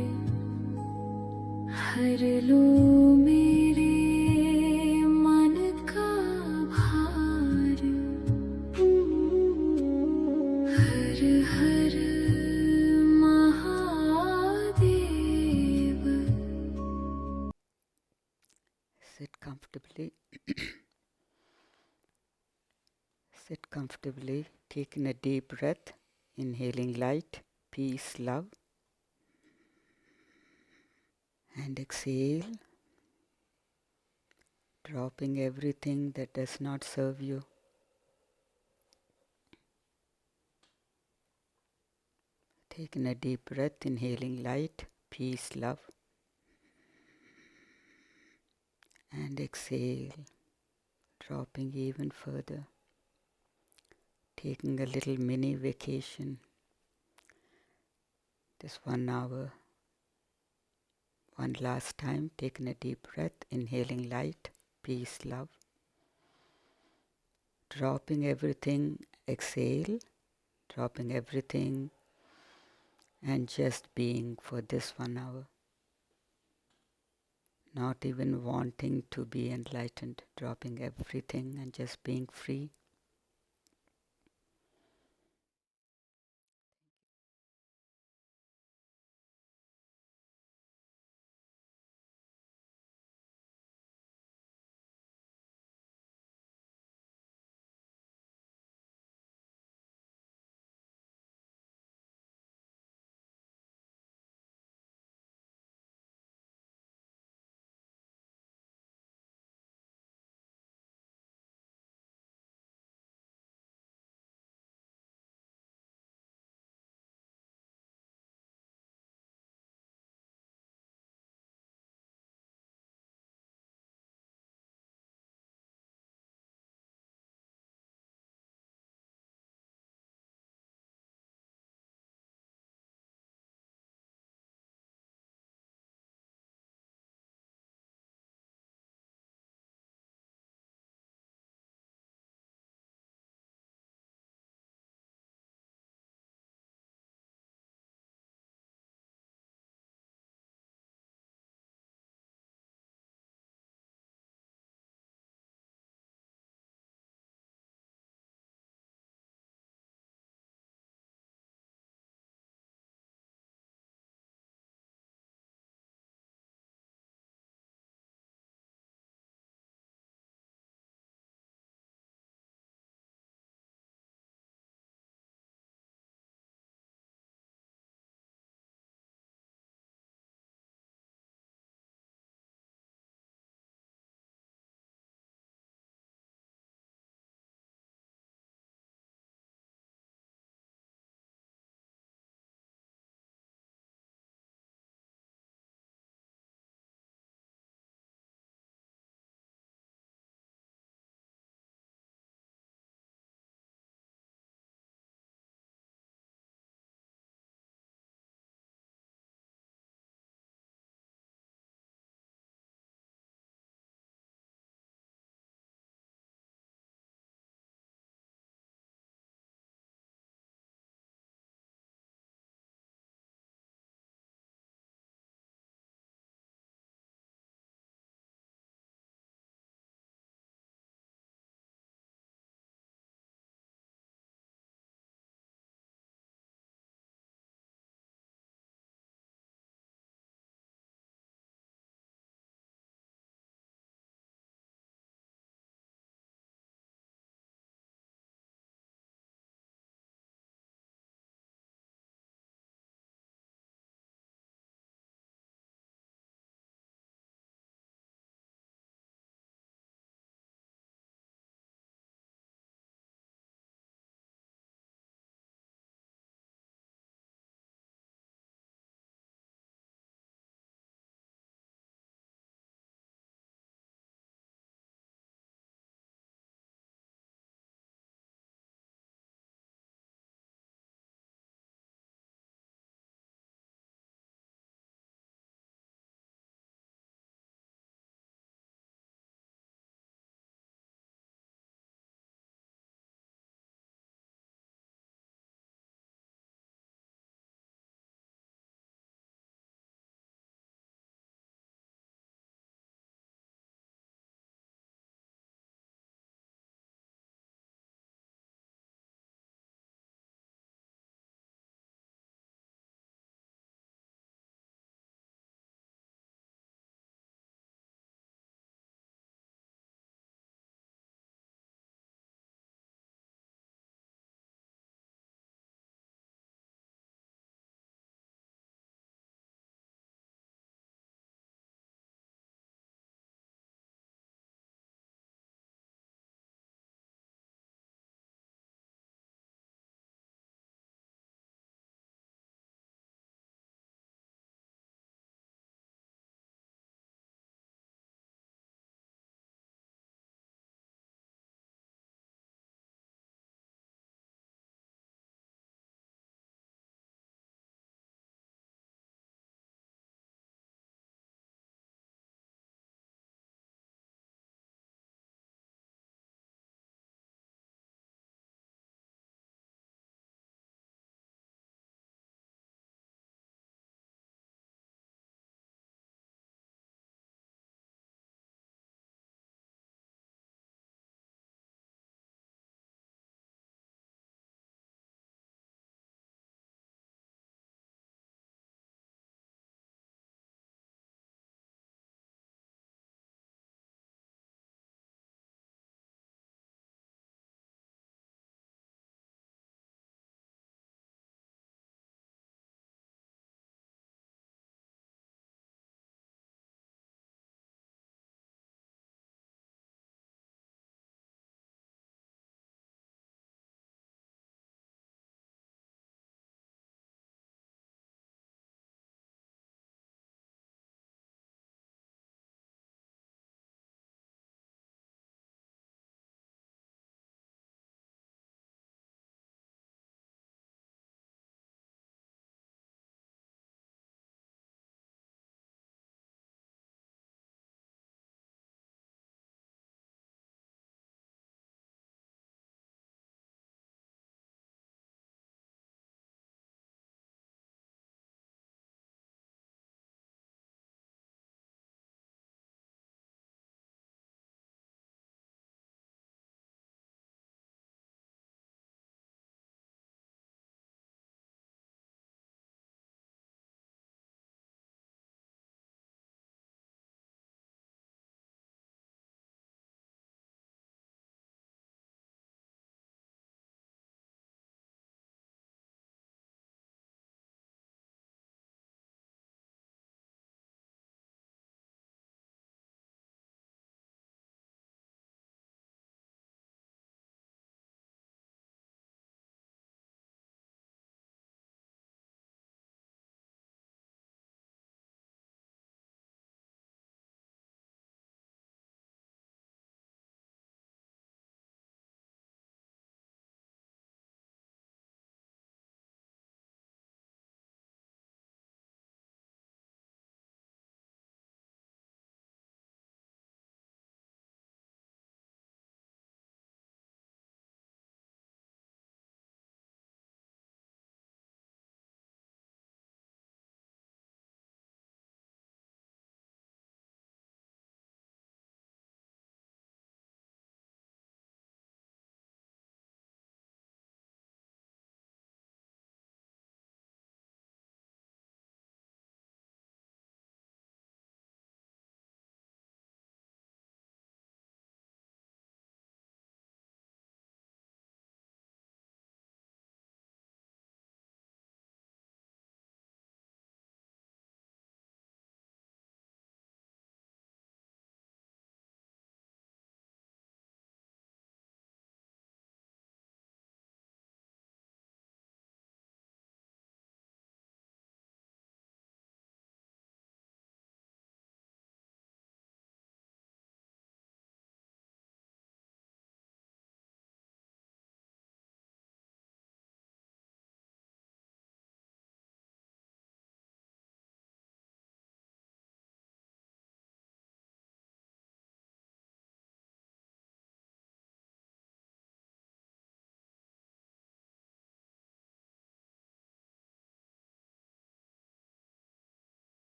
हर लो मेरे मन का भार। हर हर Mahadev. Sit comfortably. Sit comfortably, taking a deep breath, inhaling light, peace, love. And exhale, dropping everything that does not serve you. Taking a deep breath, inhaling light, peace, love. And exhale, dropping even further. Taking a little mini vacation. This 1 hour. One last time, taking a deep breath, inhaling light, peace, love. Dropping everything, exhale, dropping everything and just being for this 1 hour. Not even wanting to be enlightened, dropping everything and just being free.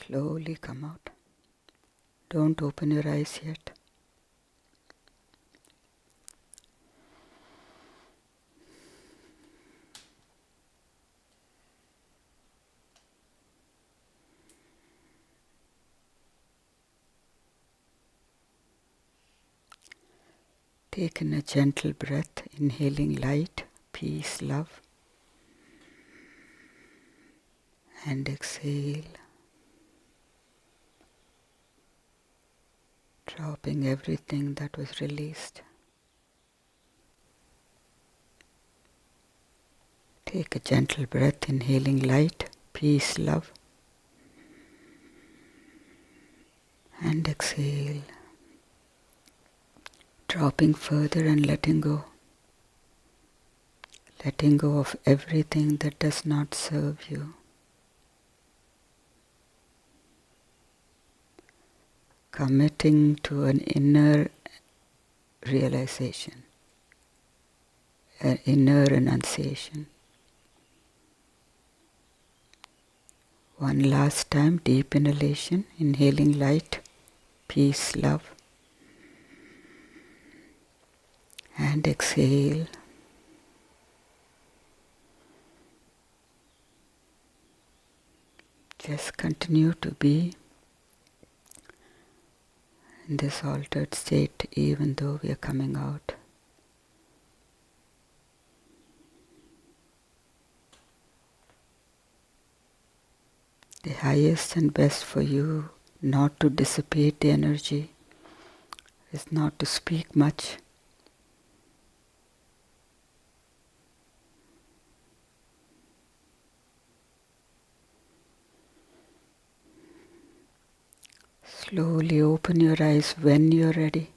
Slowly come out. Don't open your eyes yet. Take in a gentle breath, inhaling light, peace, love, and exhale, dropping everything that was released. Take a gentle breath, inhaling light, peace, love, and exhale, dropping further and letting go. Letting go of everything that does not serve you. Committing to an inner realization, an inner renunciation. One last time, deep inhalation, inhaling light, peace, love, and exhale. Just continue to be in this altered state even though we are coming out. The highest and best for you, not to dissipate the energy, is not to speak much. Slowly open your eyes when you're ready.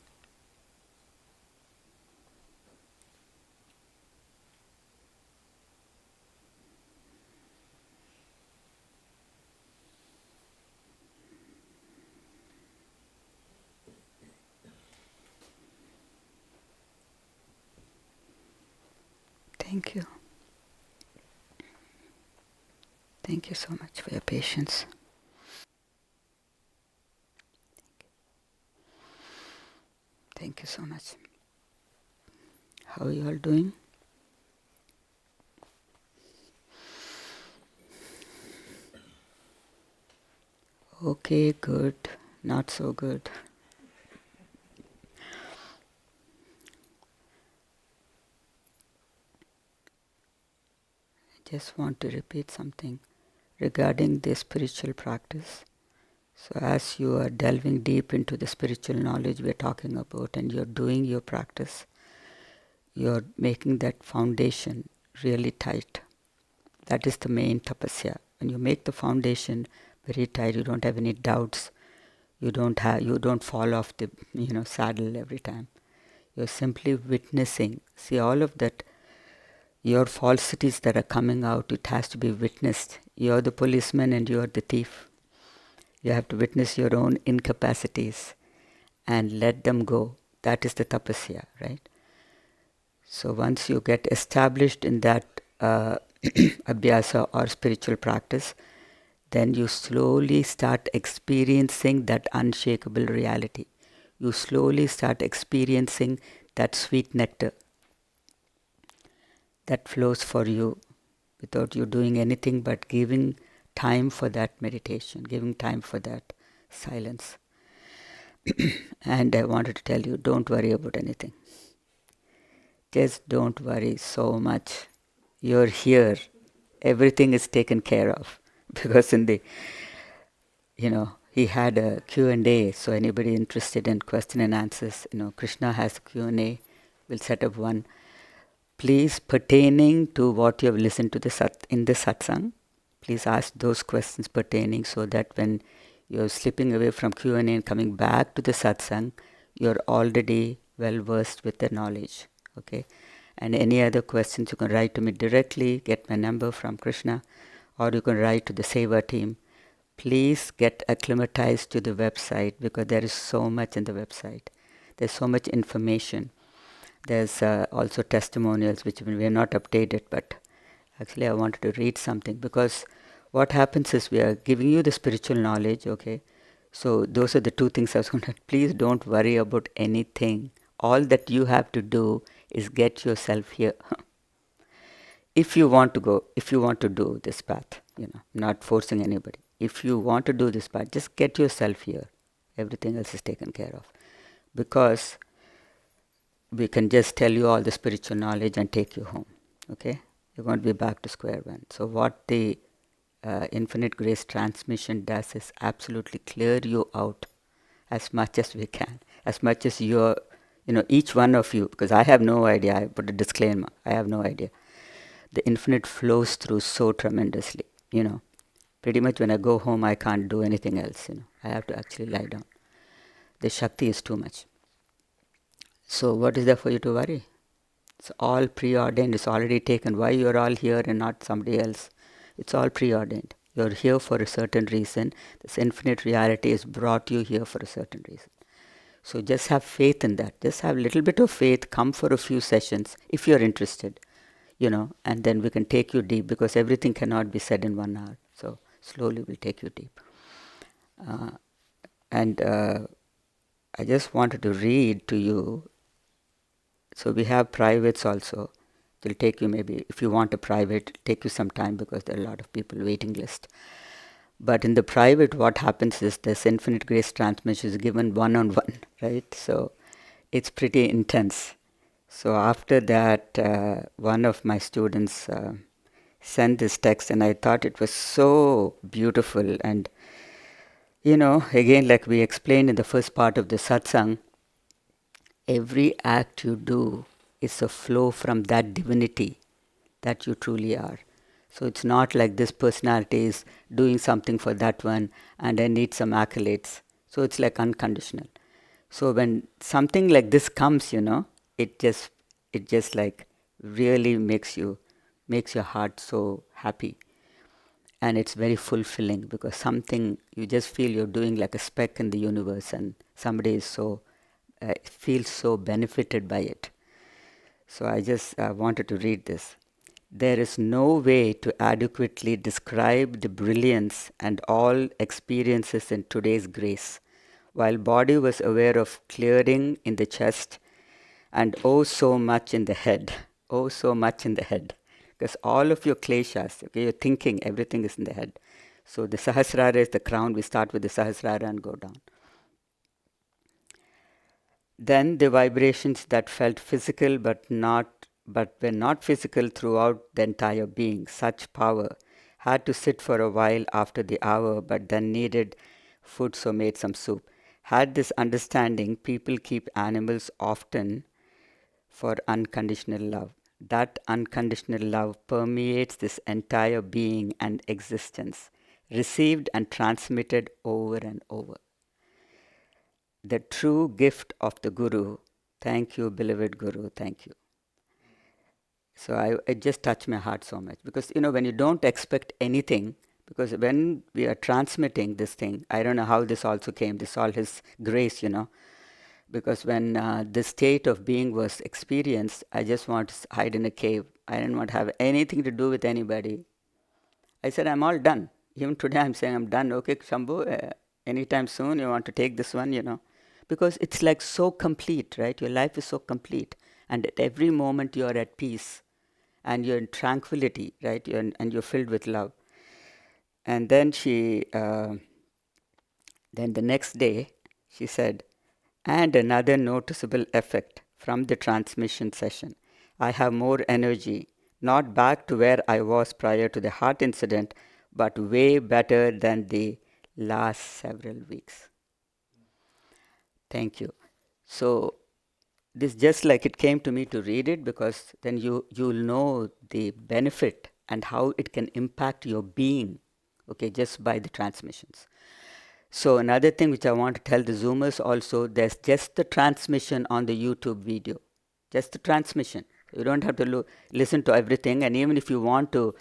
Thank you. Thank you so much for your patience. Thank you so much. How are you all doing? Okay, good. Not so good. I just want to repeat something regarding this spiritual practice. So as you are delving deep into the spiritual knowledge we're talking about and you're doing your practice, you're making that foundation really tight. That is the main tapasya. When you make the foundation very tight, you don't have any doubts. You don't fall off the saddle every time. You're simply witnessing. See, all of that, your falsities that are coming out, it has to be witnessed. You're the policeman and you're the thief. You have to witness your own incapacities and let them go. That is the tapasya, right? So once you get established in that abhyasa or spiritual practice, then you slowly start experiencing that unshakable reality. You slowly start experiencing that sweet nectar that flows for you without you doing anything but giving time for that meditation, giving time for that silence. And I wanted to tell you, don't worry about anything. Just don't worry so much. You're here. Everything is taken care of. Because in the, he had a Q&A, so anybody interested in question and answers, Krishna has a Q&A. We'll set up one. Please, pertaining to what you have listened to in the satsang, please ask those questions pertaining so that when you're slipping away from Q&A and coming back to the satsang, you're already well versed with the knowledge. Okay? And any other questions, you can write to me directly, get my number from Krishna, or you can write to the Seva team. Please get acclimatized to the website because there is so much in the website. There's so much information. There's also testimonials which we are not updated, but actually I wanted to read something because what happens is we are giving you the spiritual knowledge, okay? So those are the two things I was going to, please don't worry about anything. All that you have to do is get yourself here. If you want to go, if you want to do this path, not forcing anybody. If you want to do this path, just get yourself here. Everything else is taken care of. Because we can just tell you all the spiritual knowledge and take you home, okay? You're going to be back to square one. So what the infinite grace transmission does is absolutely clear you out as much as we can, as much as you're, each one of you, because I have no idea, I put a disclaimer, I have no idea. The infinite flows through so tremendously, Pretty much when I go home, I can't do anything else, I have to actually lie down. The Shakti is too much. So what is there for you to worry? It's all preordained, it's already taken. Why you're all here and not somebody else? It's all preordained. You're here for a certain reason. This infinite reality has brought you here for a certain reason. So just have faith in that. Just have a little bit of faith. Come for a few sessions if you're interested, and then we can take you deep, because everything cannot be said in 1 hour. So slowly we'll take you deep. And I just wanted to read to you. So we have privates also. It'll take you maybe, if you want a private, it'll take you some time because there are a lot of people waiting list. But in the private, what happens is this infinite grace transmission is given one-on-one, right? So it's pretty intense. So after that, one of my students sent this text, and I thought it was so beautiful. And, again, like we explained in the first part of the satsang, every act you do is a flow from that divinity that you truly are. So it's not like this personality is doing something for that one and I need some accolades. So it's like unconditional. So when something like this comes, it just like really makes your heart so happy. And it's very fulfilling, because something you just feel you're doing like a speck in the universe, and somebody is feels so benefited by it. So I just wanted to read this. There is no way to adequately describe the brilliance and all experiences in today's grace. While body was aware of clearing in the chest and so much in the head. Oh, so much in the head. Because all of your kleshas, okay, your thinking, everything is in the head. So the Sahasrara is the crown. We start with the Sahasrara and go down. Then the vibrations that felt physical but were not physical throughout the entire being, such power, had to sit for a while after the hour, but then needed food, so made some soup. Had this understanding, people keep animals often for unconditional love. That unconditional love permeates this entire being and existence, received and transmitted over and over. The true gift of the Guru. Thank you, beloved Guru, thank you. So it just touched my heart so much, because when you don't expect anything, because when we are transmitting this thing, I don't know how this also came, this all His grace, because when the state of being was experienced, I just want to hide in a cave. I didn't want to have anything to do with anybody. I said, I'm all done. Even today I'm saying I'm done. Okay, Shambhu, anytime soon you want to take this one, because it's like so complete, right? Your life is so complete. And at every moment you're at peace and you're in tranquility, right? And you're filled with love. And then then the next day, she said, and another noticeable effect from the transmission session. I have more energy, not back to where I was prior to the heart incident, but way better than the last several weeks. Thank you. So this just like it came to me to read it, because then you'll know the benefit and how it can impact your being, okay, just by the transmissions. So another thing which I want to tell the Zoomers also, there's just the transmission on the YouTube video. Just the transmission. You don't have to listen to everything. And even if you want to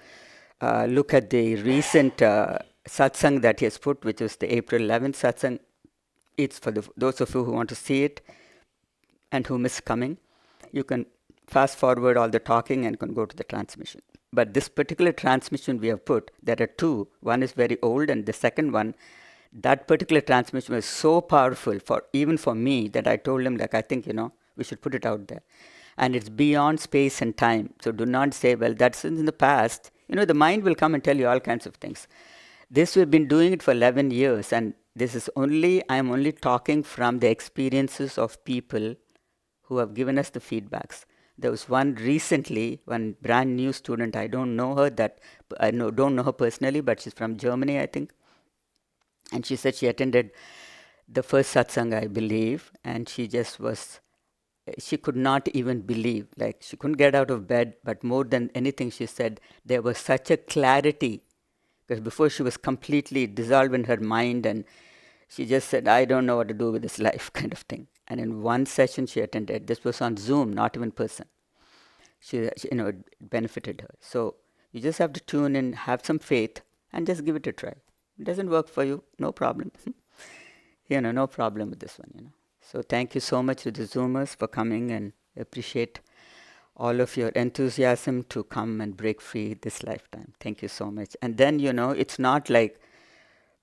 look at the recent satsang that he has put, which is the April 11th satsang, it's for those of you who want to see it and who miss coming. You can fast forward all the talking and can go to the transmission. But this particular transmission we have put, there are two. One is very old, and the second one, that particular transmission was so powerful for even for me that I told him, like, I think, we should put it out there. And it's beyond space and time. So do not say, well, that's in the past. The mind will come and tell you all kinds of things. This we've been doing it for 11 years, and this is I'm only talking from the experiences of people who have given us the feedbacks. There was one recently, one brand new student. I don't know her don't know her personally, but she's from Germany, I think. And she said she attended the first satsang, I believe, and she could not even believe. Like, she couldn't get out of bed, but more than anything, she said there was such a clarity, because before she was completely dissolved in her mind, and she just said, I don't know what to do with this life, kind of thing. And in one session she attended, this was on Zoom, not even person. It benefited her. So you just have to tune in, have some faith, and just give it a try. It doesn't work for you, no problem. No problem with this one, So thank you so much to the Zoomers for coming, and appreciate all of your enthusiasm to come and break free this lifetime. Thank you so much. And then, it's not like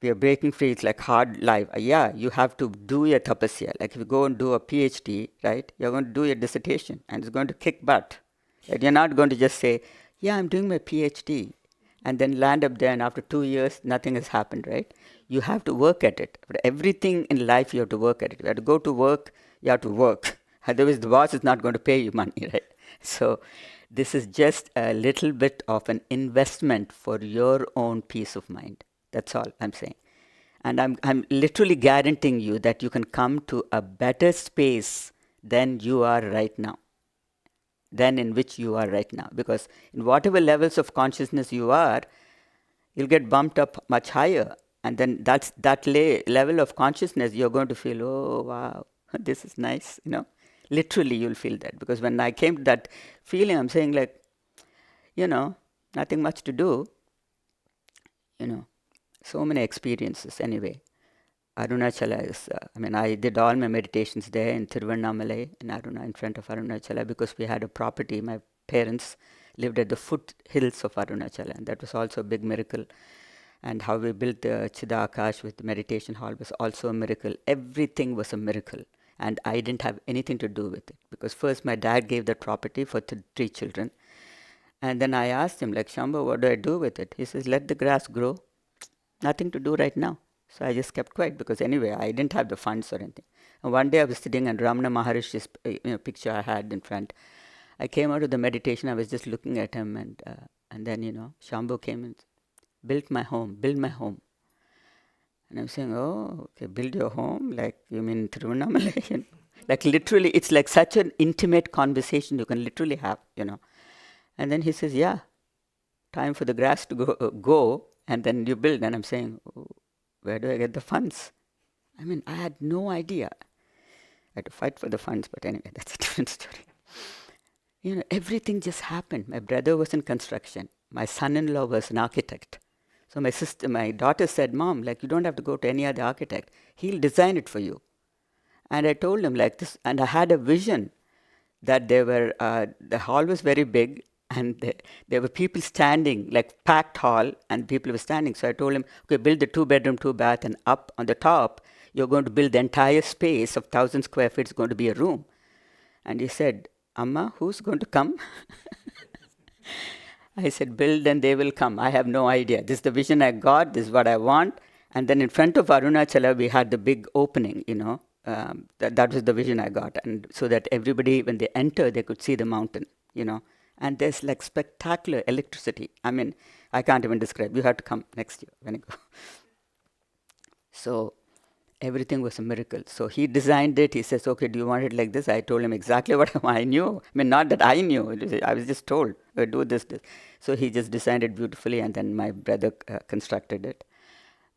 we are breaking free, it's like hard life. Yeah, you have to do your tapasya. Like, if you go and do a PhD, right, you're going to do your dissertation, and it's going to kick butt. And you're not going to just say, yeah, I'm doing my PhD, and then land up there, and after 2 years, nothing has happened, right? You have to work at it. For everything in life, you have to work at it. You have to go to work, you have to work. Otherwise, the boss is not going to pay you money, right? So this is just a little bit of an investment for your own peace of mind. That's all I'm saying. And I'm literally guaranteeing you that you can come to a better space than you are right now, than in which you are right now. Because in whatever levels of consciousness you are, you'll get bumped up much higher. And then that level of consciousness, you're going to feel, oh, wow, this is nice, Literally, you'll feel that. Because when I came to that feeling, I'm saying, like, nothing much to do, so many experiences. Anyway, Arunachala is, I did all my meditations there in Tiruvannamalai, in front of Arunachala, because we had a property. My parents lived at the foothills of Arunachala, and that was also a big miracle. And how we built the Chida Akash with the meditation hall was also a miracle. Everything was a miracle. And I didn't have anything to do with it. Because first my dad gave that property for 3 children. And then I asked him, like, Shambho, what do I do with it? He says, let the grass grow. Nothing to do right now. So I just kept quiet, because anyway, I didn't have the funds or anything. And one day I was sitting, and Ramana Maharishi's picture I had in front. I came out of the meditation, I was just looking at him, and then, Shambho came and build my home. And I'm saying, oh, okay, build your home? Like, you mean Tiruvannamalai? Like, literally, it's like such an intimate conversation you can literally have, And then he says, yeah, time for the grass to go, and then you build. And I'm saying, oh, where do I get the funds? I had no idea. I had to fight for the funds, but anyway, that's a different story. Everything just happened. My brother was in construction. My son-in-law was an architect. So my daughter said, Mom, like, you don't have to go to any other architect. He'll design it for you. And I told him like this, and I had a vision that the hall was very big, and there were people standing, like packed hall, and people were standing. So I told him, okay, build the 2-bedroom, 2-bath, and up on the top, you're going to build the entire space of 1,000 square feet. It's going to be a room. And he said, Amma, who's going to come? I said, build and they will come. I have no idea. This is the vision I got. This is what I want. And then in front of Arunachala, we had the big opening, that was the vision I got. And so that everybody, when they enter, they could see the mountain, And there's like spectacular electricity. I can't even describe. You have to come next year when I go. So everything was a miracle. So he designed it. He says, okay, do you want it like this? I told him exactly what I knew. Not that I knew. I was just told, do this. So he just designed it beautifully, and then my brother constructed it.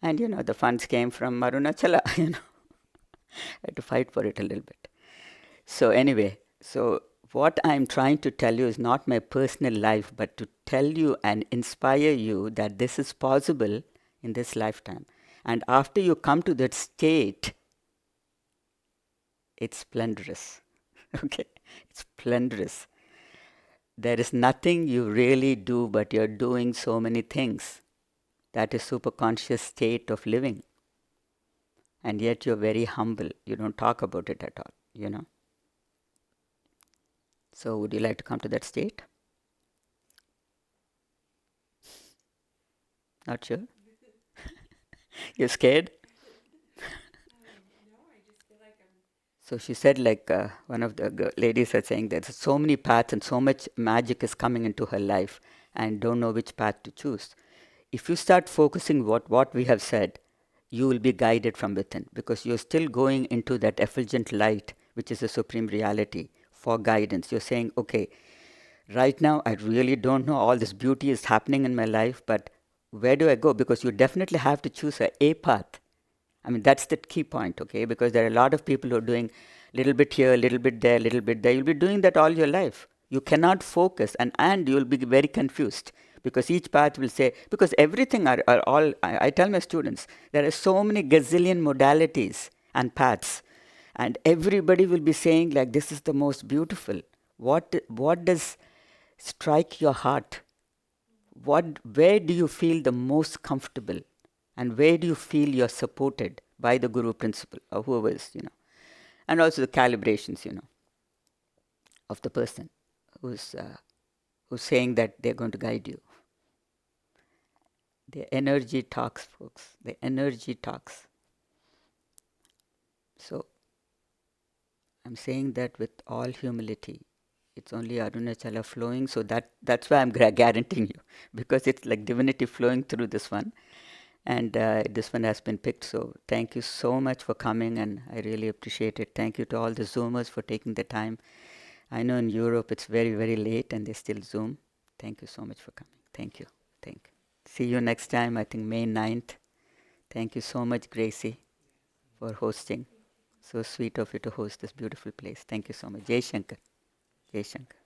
And, the funds came from Arunachala, I had to fight for it a little bit. So anyway, what I'm trying to tell you is not my personal life, but to tell you and inspire you that this is possible in this lifetime. And after you come to that state, it's splendorous. Okay? It's splendorous. there is nothing you really do, but you're doing so many things. That is superconscious state of living. And yet you're very humble. You don't talk about it at all, you know. So would you like to come to that state? Not sure? You're scared? So she said, like one of the ladies are saying, there's so many paths and so much magic is coming into her life and don't know which path to choose. If you start focusing what we have said, you will be guided from within, because you're still going into that effulgent light, which is the supreme reality, for guidance. You're saying, okay, right now I really don't know, all this beauty is happening in my life, but where do I go? Because you definitely have to choose a path. I mean, that's the key point, okay? Because there are a lot of people who are doing little bit here, little bit there, little bit there. You'll be doing that all your life. You cannot focus, and you'll be very confused, because each path will say, because everything are all, I tell my students, there are so many gazillion modalities and paths, and everybody will be saying, like, this is the most beautiful. What does strike your heart? Where do you feel the most comfortable? And where do you feel you're supported by the Guru principle or whoever is, you know? And also the calibrations, you know, of the person who's saying that they're going to guide you. The energy talks, folks. The energy talks. So I'm saying that with all humility. It's only Arunachala flowing, so that's why I'm guaranteeing you, because it's like divinity flowing through this one. And this one has been picked, so thank you so much for coming, and I really appreciate it. Thank you to all the Zoomers for taking the time. I know in Europe it's very, very late and they still Zoom. Thank you so much for coming. Thank you. See you next time, I think May 9th. Thank you so much, Gracie, for hosting. So sweet of you to host this beautiful place. Thank you so much. Jai Shankar. Jai Shankar.